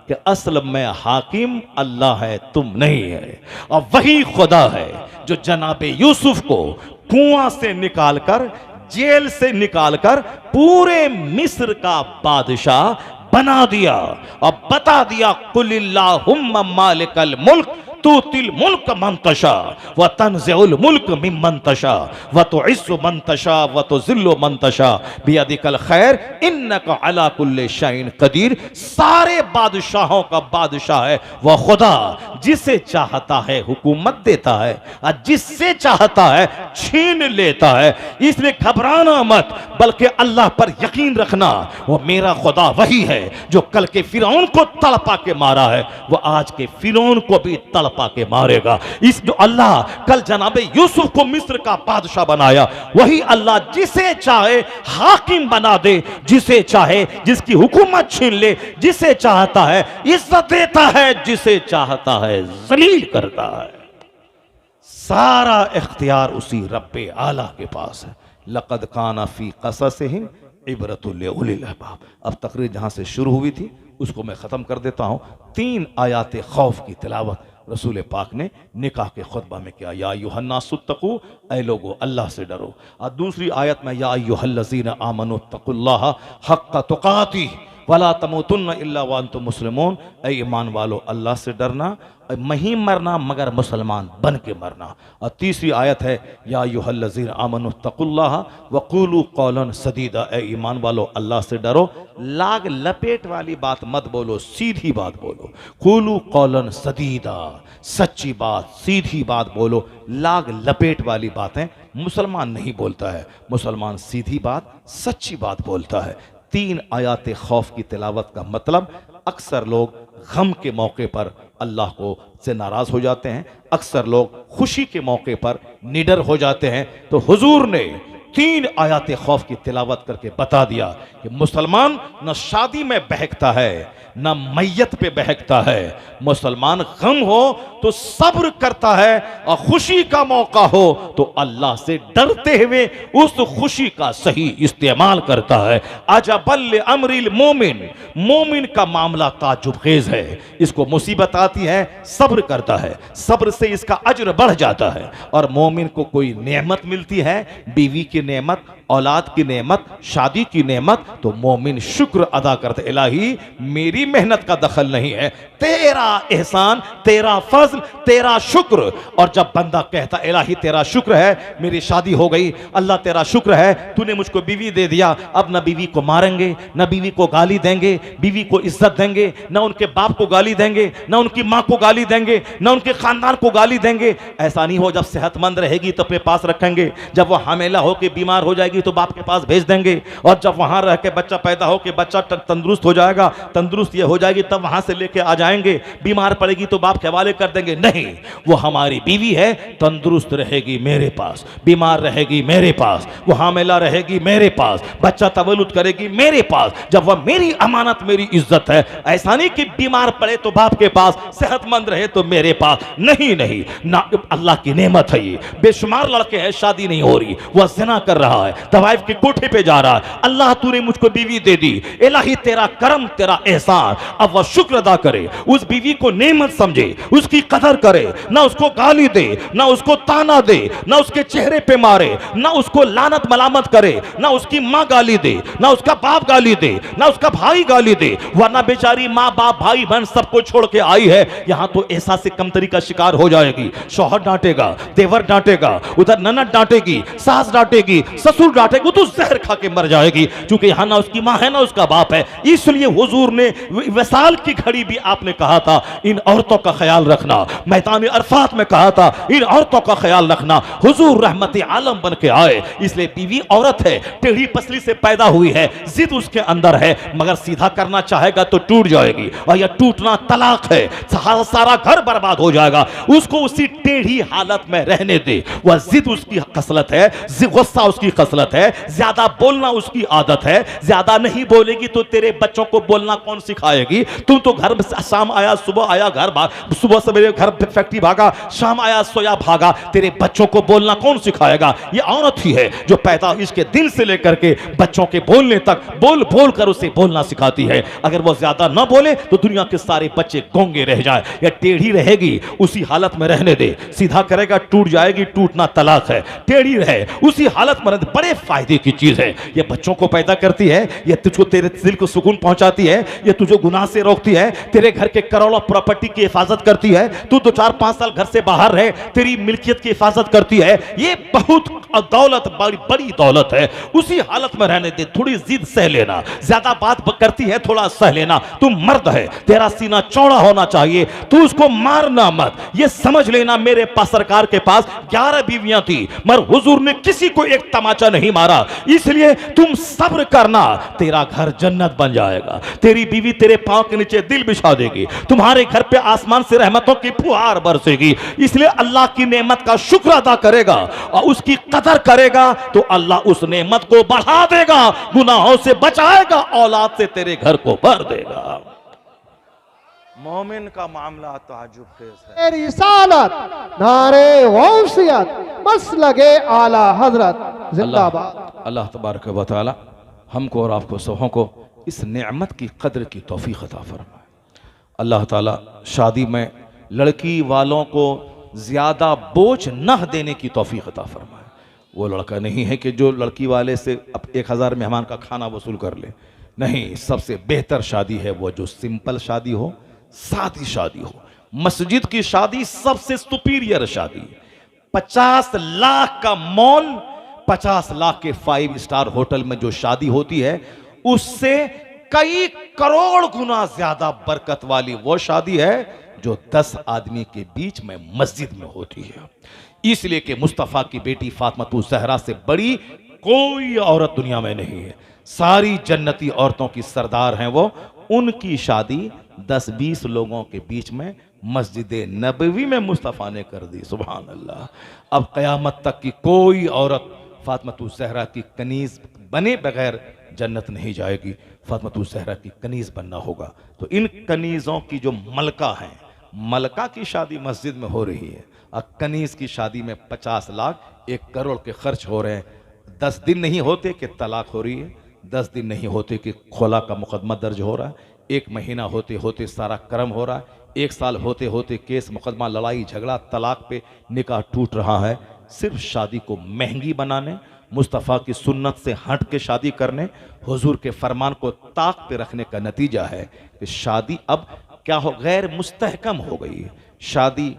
कि असल में हाकिम अल्लाह है, तुम नहीं है। और वही खुदा है जो जनाबे यूसुफ को कुआं से निकालकर, जेल से निकालकर पूरे मिस्र का बादशाह बना दिया और बता दिया कुलिल्लाहुम्मा मालिकल मुल्क तुतिल मुल्क मन तशा व तंज़िउल मुल्क मिम्मन तशा व तुइस्सु मन तशा व तुज़िल्लु मन तशा बियदिकल खैर इन्नका अला कुल्लि शैइन कदीर। सारे बादशाहों का बादशाह है वह खुदा, जिसे चाहता है हुकूमत देता है और जिससे चाहता है छीन लेता है। इसलिए घबराना मत, बल्कि अल्लाह पर यकीन रखना। वो मेरा खुदा वही है जो कल के फिरौन को तड़पा के मारा है, वो आज के फिरौन को भी तड़पा के मारेगा। इस जो अल्लाह कल जनाबे यूसुफ को मिस्र का बादशाह बनाया, वही अल्लाह जिसे चाहे हाकिम बना दे, जिसे चाहे जिसकी हुकूमत छीन ले, जिसे चाहता है इज्जत देता है, जिसे चाहता है जलील करता है। सारा इख्तियार उसी रब्बे आला के पास है। लक़द काना फी क़ससिहिम इबरतुल लिउलिल अलबाब। अब तकरीर जहां से शुरू हुई थी उसको मैं ख़त्म कर देता हूँ। 3 आयात खौफ की तिलावत रसूल पाक ने निकाह के खुतबा में किया। या अय्युहन्नासुत्तकू, ऐ लोगो अल्लाह से डरो। और दूसरी आयत में या अय्युहल्लज़ीना आमनुत्तकुल्लाह हक्का तुकातिह वला तमूतुन्ना इल्ला व अंतुम मुस्लिमून, ऐ ईमान वालो अल्लाह से डरना, नहीं मरना मगर मुसलमान बन के मरना। और तीसरी आयत है या अय्युहल्लज़ीना आमनुत्तकुल्लाह वक़ूलू क़ौलन सदीदा, ऐ ईमान वालो अल्लाह से डरो, लाग लपेट वाली बात मत बोलो, सीधी बात बोलो। क़ूलू क़ौलन सदीदा, सच्ची बात सीधी बात बोलो। लाग लपेट वाली बातें मुसलमान नहीं बोलता है, मुसलमान सीधी बात सच्ची बात बोलता है। 3 आयात खौफ की तिलावत का मतलब, अक्सर लोग गम के मौके पर अल्लाह को से नाराज हो जाते हैं, अक्सर लोग खुशी के मौके पर निडर हो जाते हैं। तो हुजूर ने 3 आयात खौफ की तिलावत करके बता दिया कि मुसलमान न शादी में बहकता है न मैयत पे बहकता है। मुसलमान गम हो तो सब्र करता है और खुशी का मौका हो तो अल्लाह से डरते हुए उस खुशी का सही इस्तेमाल करता है। अजबल अमरिल मोमिन, मोमिन का मामला ताजुबखेज है। इसको मुसीबत आती है सब्र करता है, सब्र से इसका अज्र बढ़ जाता है। और मोमिन को कोई नेमत मिलती है, बीवी की नेमत, औलाद की नेमत, शादी की नेमत, तो मोमिन शुक्र अदा करते, इलाही मेरी मेहनत का दखल नहीं है, तेरा एहसान, तेरा फजल, तेरा शुक्र। और जब बंदा कहता इलाही तेरा शुक्र है मेरी शादी हो गई, अल्लाह तेरा शुक्र है तूने मुझको बीवी दे दिया, अब न बीवी को मारेंगे न बीवी को गाली देंगे, बीवी को इज्जत देंगे, न उनके बाप को गाली देंगे, न उनकी माँ को गाली देंगे, न उनके खानदान को गाली देंगे। ऐसा नहीं हो, जब सेहतमंद रहेगी तो अपने पास रखेंगे, जब वो हामिला हो के बीमार हो जाएगी तो बाप के पास भेज देंगे, और जब वहां रह के बच्चा पैदा हो के बच्चा तंदुरुस्त हो जाएगा, तंदुरुस्त ये हो जाएगी तब वहां से लेके आ जाएंगे, बीमार पड़ेगी तो बाप के हवाले कर देंगे। नहीं, वो हमारी बीवी है, तंदुरुस्त रहेगी मेरे पास, बीमार रहेगी मेरे पास, वो हामिला रहेगी मेरे पास, बच्चा तवल्लुद करेगी मेरे पास, जब वह मेरी अमानत मेरी इज्जत है। ऐसा नहीं कि बीमार पड़े तो बाप के पास, सेहतमंद रहे तो मेरे पास। नहीं नहीं ना, अल्लाह की नेमत है ये। बेशुमार लड़के हैं शादी नहीं हो रही, वह ज़िना कर रहा है, तवाइफ के कोठे पे जा रहा है, अल्लाह तूने मुझको बीवी दे दी, इलाही तेरा करम तेरा एहसान। अब वह शुक्र अदा करे, उस बीवी को नेमत समझे, उसकी कदर करे, ना उसको गाली दे, ना उसको ताना दे, ना उसके चेहरे पे मारे, ना उसको लानत मलामत करे, ना उसकी माँ गाली दे, ना उसका बाप गाली दे, ना उसका भाई गाली दे, वरना बेचारी माँ बाप भाई बहन सबको छोड़ के आई है, यहां तो ऐसा से कमतरी का शिकार हो जाएगी। शौहर डांटेगा, देवर डांटेगा, उधर ननद डांटेगी, सास डांटेगी, ससुर डांटेगी, वो तो जहर खा के मर जाएगी, क्योंकि यहां ना उसकी माँ है ना उसका बाप है। इसलिए हुजूर ने वसाल की घड़ी भी आपने कहा था इन औरतों का ख्याल रखना, मैदान अरफात में कहा था इन औरतों का ख्याल रखना। हुजूर रहमत आलम बन के आए, इसलिए बीवी औरत है, टेढ़ी पसली से पैदा हुई है, जिद उसके अंदर है, मगर सीधा करना चाहेगा तो टूट जाएगी, और यह टूटना तलाक है, सारा घर बर्बाद हो जाएगा। उसको उसी टेढ़ी हालत में रहने दे, वह जिद उसकी खसलत है, गुस्सा उसकी खसलत है, ज्यादा बोलना उसकी आदत है, ज्यादा नहीं बोलेगी तो तेरे बच्चों को बोलना कौन सिखाएगी? तुम तो घर में शाम आया सुबह आया घर भाग, सुबह सवेरे घर फैक्ट्री भागा, शाम आया सोया भागा, तेरे बच्चों को बोलना कौन सिखाएगा? ये औरत ही है जो पैदा इसके दिन से लेकर के बच्चों के बोलने तक बोल बोल कर उसे बोलना सिखाती है। अगर वो ज्यादा ना बोले तो दुनिया के सारे बच्चे गूंगे रह जाए। या टेढ़ी रहेगी उसी हालत में रहने दे, सीधा करेगा टूट जाएगी, टूटना तलाक है। टेढ़ी रहे उसी हालत में, बड़े फायदे की चीज है। ये बच्चों को पैदा करती है, ये तुझको तेरे दिल को सुकून पहुंचाती है, ये तुझे गुनाह से रोकती है, तेरे घर के करोड़ों प्रॉपर्टी की हिफाजत करती है, तू तो 4-5 साल घर से बाहर रहे तेरी मिल्कियत की हिफाजत करती है। ये बहुत दौलत, बड़ी दौलत है। उसी हालत में रहने दे, थोड़ी जिद सह लेना, ज्यादा बात करती है थोड़ा सह लेना। तू मर्द है, तेरा सीना चौड़ा होना चाहिए, तू उसको मारना मत। ये समझ लेना मेरे पास सरकार के पास 11 बीवियां थी, मगर हुजूर ने किसी को एक तमाचा नहीं मारा। इसलिए तुम सब्र करना, तेरा घर जन्नत बन जाएगा। तेरी बीवी तेरे पांव के नीचे दिल बिछा देगी, तुम्हारे घर पे आसमान से रहमतों की फुहार बरसेगी। इसलिए अल्लाह की नेमत का शुक्र अदा करेगा और उसकी कदर करेगा तो अल्लाह उस नेमत को बढ़ा देगा, गुनाहों से बचाएगा, औलाद से तेरे घर को भर देगा। मोमिन का मामला ताजुब खेज है।
रिसालत, नारे गौसियत, मसलगे आला हजरत जिंदाबाद।
अल्लाह तबारक व तआला हमको और आपको सबों को इस नेमत की कदर की तौफीक अता फरमाए। अल्लाह ताला शादी में लड़की वालों को ज़्यादा बोझ न देने की तौफीक अता फरमाए। वो लड़का नहीं है कि जो लड़की वाले से अब 1000 मेहमान का खाना वसूल कर ले, नहीं, सबसे बेहतर शादी है वो जो सिंपल शादी हो, सादी शादी हो। मस्जिद की शादी सबसे सुपीरियर शादी। 50 लाख का मॉल, 50 लाख के 5 स्टार होटल में जो शादी होती है उससे कई करोड़ गुना ज्यादा बरकत वाली वो शादी है जो 10 आदमी के बीच में मस्जिद में होती है। इसलिए कि मुस्तफ़ा की बेटी फातिमा ज़हरा से बड़ी कोई औरत दुनिया में नहीं है। सारी जन्नती औरतों की सरदार हैं वो। उनकी शादी 10-20 लोगों के बीच में मस्जिद नबवी में मुस्तफ़ा ने कर दी। सुभान अल्लाह। अब क़यामत तक की कोई औरत फातिमा ज़हरा की कनीज़ बने बगैर जन्नत नहीं जाएगी। फातिमा ज़हरा की कनीज़ बनना होगा। तो इन कनीज़ों की जो मलका हैं, मलका की शादी मस्जिद में हो रही है और कनीज़ की शादी में 50 लाख 1 करोड़ के खर्च हो रहे हैं। 10 दिन नहीं होते कि तलाक हो रही है, 10 दिन नहीं होते कि खोला का मुकदमा दर्ज हो रहा है, 1 महीना होते होते सारा कर्म हो रहा है, 1 साल होते होते केस मुकदमा लड़ाई झगड़ा तलाक पे निकाह टूट रहा है। सिर्फ शादी को महंगी बनाने, मुस्तफ़ा की सुन्नत से हट के शादी करने, हुजूर के फरमान को ताक पे रखने का नतीजा है कि शादी अब क्या हो, गैर मुस्तहकम हो गई है। शादी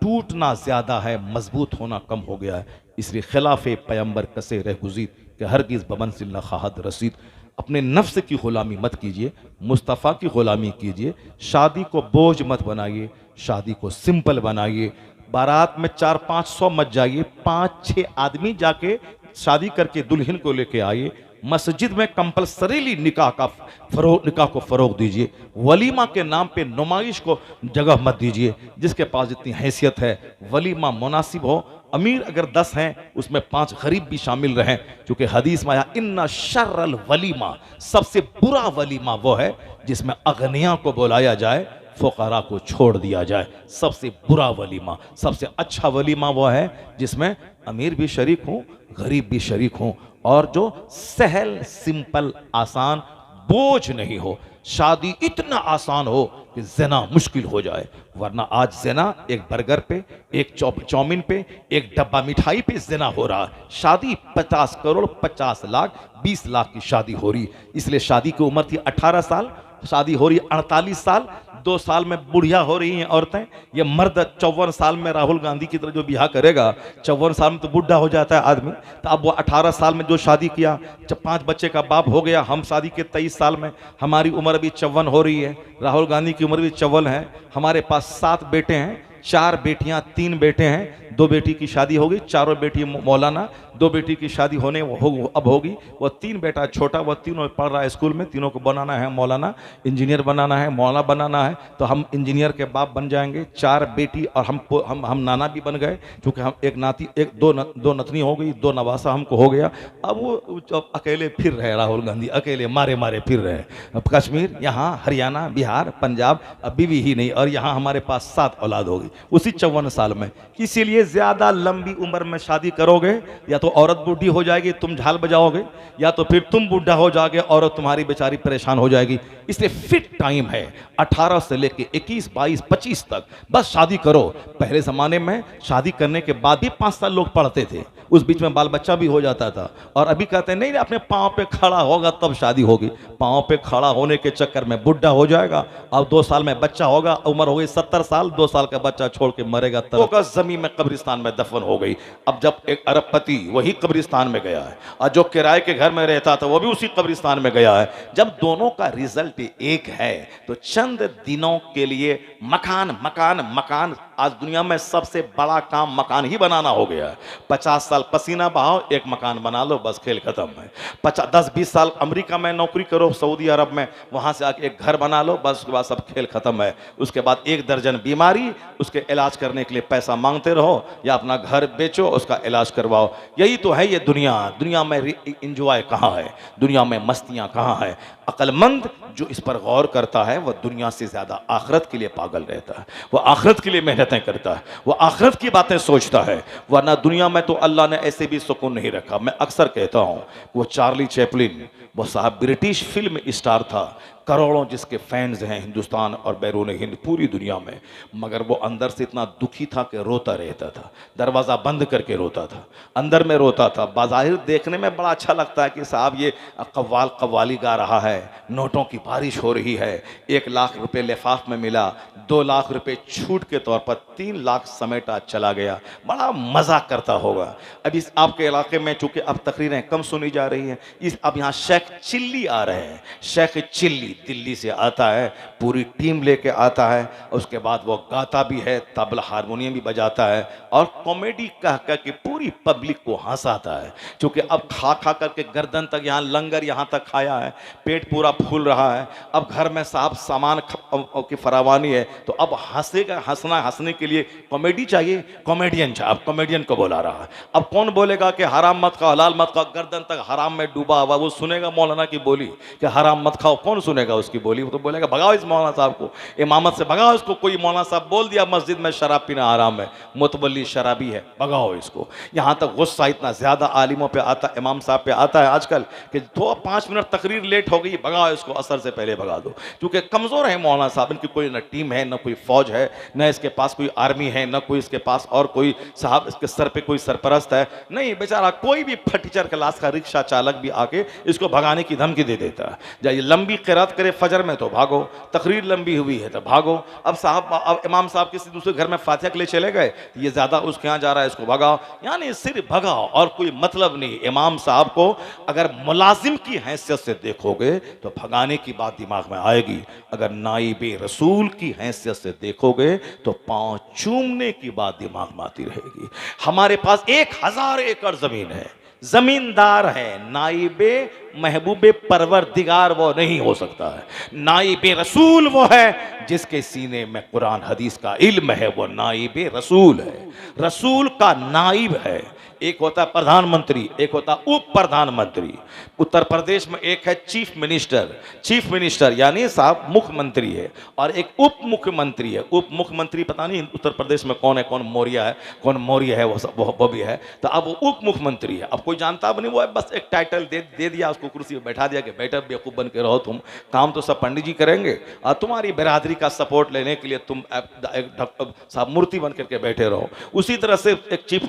टूटना ज़्यादा है, मजबूत होना कम हो गया है। इसलिए खिलाफे पैगंबर कसे रह गुज़ीद कि हरगिज़ बमंसिल न खाहद रसीद। अपने नफ्स की ग़ुलामी मत कीजिए, मुस्तफ़ा की ग़ुलामी कीजिए। शादी को बोझ मत बनाइए, शादी को सिंपल बनाइए। बारात में 400-500 मत जाइए, 5-6 आदमी जाके शादी करके दुल्हन को लेके आइए। मस्जिद में कंपलसरीली निकाह को फ़रोग दीजिए। वलीमा के नाम पे नुमाइश को जगह मत दीजिए। जिसके पास जितनी हैसियत है वलीमा मुनासिब हो। अमीर अगर 10 हैं उसमें 5 गरीब भी शामिल रहें, क्योंकि हदीस में आया इन्ना शर्रल वलीमा, सबसे बुरा वलीमा वो है जिसमें अगनिया को बुलाया जाए, फ़ुक़रा को छोड़ दिया जाए। सबसे बुरा वलीमा, सबसे अच्छा वलीमा वो है जिसमें अमीर भी शरीक हों, गरीब भी शरीक हों, और जो सहल सिंपल आसान बोझ नहीं हो। शादी इतना आसान हो कि जना मुश्किल हो जाए, वरना आज जना एक बर्गर पे, एक चाउमीन पे, एक डब्बा मिठाई पे जना हो रहा है। शादी 50 करोड़ 50 लाख 20 लाख की शादी हो रही। इसलिए शादी की उम्र थी 18 साल, शादी हो रही 48 साल, 2 साल में बुढ़िया हो रही हैं औरतें। ये मर्द 54 साल में राहुल गांधी की तरह जो ब्याह करेगा, 54 साल में तो बुढ़ा हो जाता है आदमी। तो अब वो 18 साल में जो शादी किया, जब 5 बच्चे का बाप हो गया, हम शादी के 23 साल में, हमारी उम्र अभी 54 हो रही है, राहुल गांधी की उम्र भी 54 है। हमारे पास 7 बेटे हैं, 4 बेटियां 3 बेटे हैं। 2 बेटी की शादी होगी, चारों बेटी मौलाना, 2 बेटी की शादी होने अब होगी। वो 3 बेटा छोटा, वो तीनों पढ़ रहा है स्कूल में, तीनों को बनाना है मौलाना, इंजीनियर बनाना है, मौलाना बनाना है। तो हम इंजीनियर के बाप बन जाएंगे। 4 बेटी और हम नाना भी बन गए, क्योंकि हम एक नाती, एक दो नतनी हो गई, 2 नवासा हमको हो गया। अब वो अकेले फिर रहे राहुल गांधी, अकेले मारे मारे फिर रहे। अब कश्मीर, यहाँ हरियाणा, बिहार, पंजाब, अब बीवी ही नहीं, और यहाँ हमारे पास 7 औलाद होगी उसी 54 साल में। इसीलिए ज्यादा लंबी उम्र में शादी करोगे, या तो औरत बूढ़ी हो जाएगी, तुम झाल बजाओगे, या तो फिर तुम बूढ़ा हो जाओगे, औरत तुम्हारी बेचारी परेशान हो जाएगी। इसलिए फिट टाइम है 18 से लेके 21, 22, 25 तक, बस शादी करो। पहले जमाने में शादी करने के बाद भी 5 साल लोग पढ़ते थे, उस बीच में बाल बच्चा भी हो जाता था। और अभी कहते हैं नहीं, अपने पाँव पे खड़ा होगा तब शादी होगी। पाँव पे खड़ा होने के चक्कर में बुढ़ा हो जाएगा। अब 2 साल में बच्चा होगा, उम्र हो गई 70 साल, 2 साल का बच्चा छोड़ के मरेगा, तब जमीन में कब्रिस्तान में दफन हो गई। अब जब एक अरबपति वही कब्रिस्तान में गया है, और जो किराए के घर में रहता था वो भी उसी कब्रिस्तान में गया है। जब दोनों का रिजल्ट एक है, तो चंद दिनों के लिए मकान मकान मकान, आज दुनिया में सबसे बड़ा काम मकान ही बनाना हो गया है। 50 साल पसीना बहाओ, एक मकान बना लो, बस खेल खत्म है। 10-20 साल अमेरिका में नौकरी करो, सऊदी अरब में, वहां से आके एक घर बना लो, बस उसके बाद सब खेल खत्म है। उसके बाद 1 दर्जन बीमारी, उसके इलाज करने के लिए पैसा मांगते रहो, या अपना घर बेचो, उसका इलाज करवाओ। यही तो है ये दुनिया। दुनिया में इंजॉय कहाँ है, दुनिया में मस्तियां कहाँ है? अक्लमंद जो इस पर गौर करता है वह दुनिया से ज्यादा आखिरत के लिए पागल रहता है, वह आखिरत के लिए मेहनतें करता है, वह आखिरत की बातें सोचता है। वरना दुनिया में तो अल्लाह ने ऐसे भी सुकून नहीं रखा। मैं अक्सर कहता हूँ, वो चार्ली चैपलिन, वो साहब ब्रिटिश फिल्म स्टार था, करोड़ों जिसके फैंस हैं हिंदुस्तान और बैरून हिंद पूरी दुनिया में, मगर वो अंदर से इतना दुखी था कि रोता रहता था, दरवाज़ा बंद करके रोता था, अंदर में रोता था। बाज़ाहिर देखने में बड़ा अच्छा लगता है कि साहब ये कव्वाली गा रहा है, नोटों की बारिश हो रही है, 1 लाख रुपए लिफाफ में मिला, 2 लाख रुपए छूट के तौर पर 3 लाख समेटा चला गया, बड़ा मज़ा करता होगा। अब इस आपके इलाके में चूँकि अब तकरीरें कम सुनी जा रही हैं, अब यहाँ शेख चिल्ली आ रहे हैं। शेख चिल्ली दिल्ली से आता है, पूरी टीम लेके आता है, उसके बाद वो गाता भी है, तबला हारमोनियम भी बजाता है, और कॉमेडी कह कर के पूरी पब्लिक को हंसाता है। क्योंकि अब खा खा करके गर्दन तक, यहाँ लंगर यहाँ तक खाया है, पेट पूरा फूल रहा है। अब घर में साहब सामान की फरावानी है, तो अब हंसेगा, हंसने के लिए कॉमेडी चाहिए, कॉमेडियन चाहिए। अब कॉमेडियन को बुला रहा है। अब कौन बोलेगा कि हराम मत खाओ, हलाल मत खाओ, गर्दन तक हराम में डूबा हुआ, वो सुनेगा मौलाना की बोली कि हराम मत खाओ? कौन सुनेगा उसकी बोली? वो तो बोलेगा भगाओ इस मौलाना साहब को, इमामत से भगाओ इसको। कोई मौलाना साहब बोल दिया मस्जिद में शराब पीना हराम है, मुतबल्ली शराबी है, भगाओ इसको। यहाँ तक गुस्सा इतना ज्यादा आलिमों पे आता, इमाम साहब पे आता है आजकल कि 5 मिनट तकरीर लेट हो गई, भगाओ इसको, असर से पहले भगा दो। क्योंकि कमजोर है मौलाना साहब, इनकी कोई न टीम है, न कोई फौज है, न इसके पास कोई आर्मी है, न कोई इसके पास और कोई साहब इसके सर पे कोई सरपरस्त है नहीं। बेचारा कोई भी फटीचर क्लास का रिक्शा चालक भी आके इसको भगाने की धमकी दे देता है। जब लंबी क़िरात करे फजर में तो भागो, तकरीर लंबी हुई है तो भागो। अब साहब, अब इमाम साहब किसी दूसरे घर में फातिहा के लिए चले गए, ये ज्यादा उसके यहाँ जा रहा है, इसको भगाओ। यानी सिर्फ भगाओ और कोई मतलब नहीं। इमाम साहब को अगर मुलाजिम की हैसियत से देखोगे तो भगाने की बात दिमाग में आएगी, अगर नाइबे रसूल की हैसियत से देखोगे तो पांव चूमने की बात दिमाग में आती रहेगी। हमारे पास 1000 एकड़ जमीन है, जमींदार है, नाइबे महबूब परवरदिगार वो नहीं हो सकता है। नाइब रसूल वो है जिसके सीने में कुरान हदीस का इल्म है, वो नाइब रसूल है। रसूल का नाइब है, एक होता है प्रधानमंत्री, एक होता है उप प्रधानमंत्री। उत्तर प्रदेश में एक है चीफ मिनिस्टर, चीफ मिनिस्टर यानी साहब मुख्यमंत्री है, और एक उप मुख्यमंत्री है। उप मुख्यमंत्री पता नहीं उत्तर प्रदेश में कौन है, कौन मौर्य है, कौन मौर्य है, वो भी है। तो अब वो उप मुख्यमंत्री है। अब कोई जानता भी नहीं, वो है बस एक टाइटल दे दिया उसको, कुर्सी पर बैठा दिया कि बेटा बेवकूफ़ बन के रहो तुम, काम तो सब पंडित जी करेंगे और तुम्हारी बिरादरी का सपोर्ट लेने के लिए तुम साहब मूर्ति बन करके बैठे रहो। उसी तरह से एक चीफ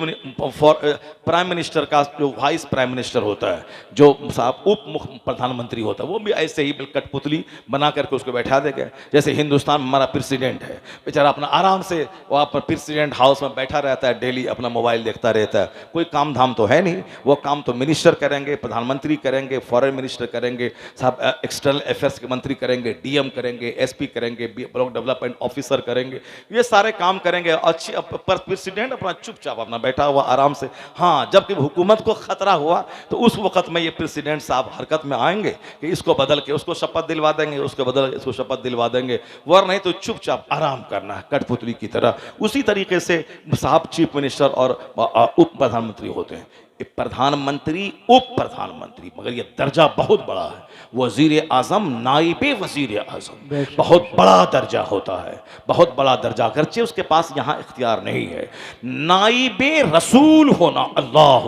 प्राइम मिनिस्टर का जो वाइस प्राइम मिनिस्टर होता है, जो साहब उप मुख्य प्रधानमंत्री होता है, वो भी ऐसे ही बिल्कुल कठपुतली बना करके उसको बैठा देगा। जैसे हिंदुस्तान में हमारा प्रेसिडेंट है, बेचारा अपना आराम से वहाँ पर प्रेसिडेंट हाउस में बैठा रहता है, डेली अपना मोबाइल देखता रहता है, कोई काम धाम तो है नहीं। वो काम तो मिनिस्टर करेंगे, प्रधानमंत्री करेंगे, फॉरेन मिनिस्टर करेंगे, साहब एक्सटर्नल अफेयर्स के मंत्री करेंगे, डीएम करेंगे, एसपी करेंगे, ब्लॉक डेवलपमेंट ऑफिसर करेंगे, ये सारे काम करेंगे। अच्छी प्रेसिडेंट अपना चुपचाप अपना बैठा हुआ आराम से। हाँ, जबकि हुकूमत को खतरा हुआ तो उस वक्त में ये प्रेसिडेंट साहब हरकत में आएंगे कि इसको बदल के उसको शपथ दिलवा देंगे, उसको बदल के इसको शपथ दिलवा देंगे, वरना नहीं तो चुपचाप आराम करना है कठपुतली की तरह। उसी तरीके से साहब चीफ मिनिस्टर और उप प्रधानमंत्री होते हैं। प्रधानमंत्री, उप प्रधानमंत्री, मगर ये दर्जा बहुत बड़ा है। वजीर आजम, नाइबे वजीर आजम, बहुत बड़ा दर्जा होता है, बहुत बड़ा दर्जा, अगरचे उसके पास यहाँ इख्तियार नहीं है। नाइबे रसूल होना, अल्लाह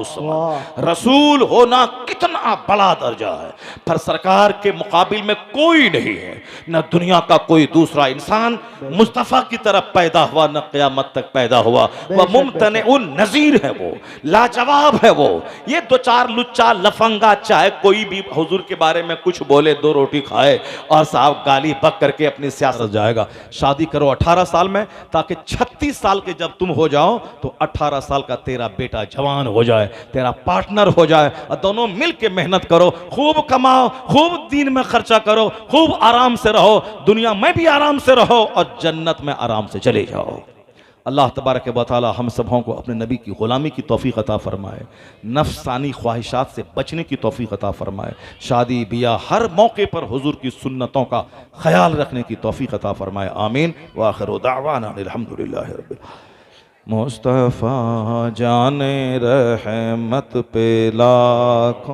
रसूल होना कितना बड़ा दर्जा है, पर सरकार के मुकाबिल में कोई नहीं है। न दुनिया का कोई दूसरा इंसान मुस्तफ़ा की तरफ पैदा हुआ, न क़यामत तक पैदा हुआ। वह मुमतने उन नज़ीर है, वो लाजवाब है। वो ये दो चार लुच्चा लफंगा चाहे कोई भी हुजूर के बारे में कुछ बोले, दो रोटी खाए और साहब गाली बक करके अपनी सियासत जाएगा। शादी करो 18 साल में, ताकि 36 साल के जब तुम हो जाओ तो 18 साल का तेरा बेटा जवान हो जाए, तेरा पार्टनर हो जाए, और दोनों मिल के मेहनत करो, खूब कमाओ, खूब दीन में खर्चा करो, खूब आराम से रहो, दुनिया में भी आराम से रहो और जन्नत में आराम से चले जाओ। अल्लाह तबारक व तआला हम सबों को अपने नबी की ग़ुलामी की तौफ़ीक़ अता फ़रमाए, नफ्सानी ख्वाहिशात से बचने की तौफ़ीक़ अता फ़रमाए, शादी बियाह हर मौके पर हुजूर की सुन्नतों का ख्याल रखने की तौफ़ीक़ अता फ़रमाए। आमीन व आखिरु दावाना अल्हम्दुलिल्लाहि रब्बिल आलमीन। मुस्तफ़ा जाने रहमत पे लाखों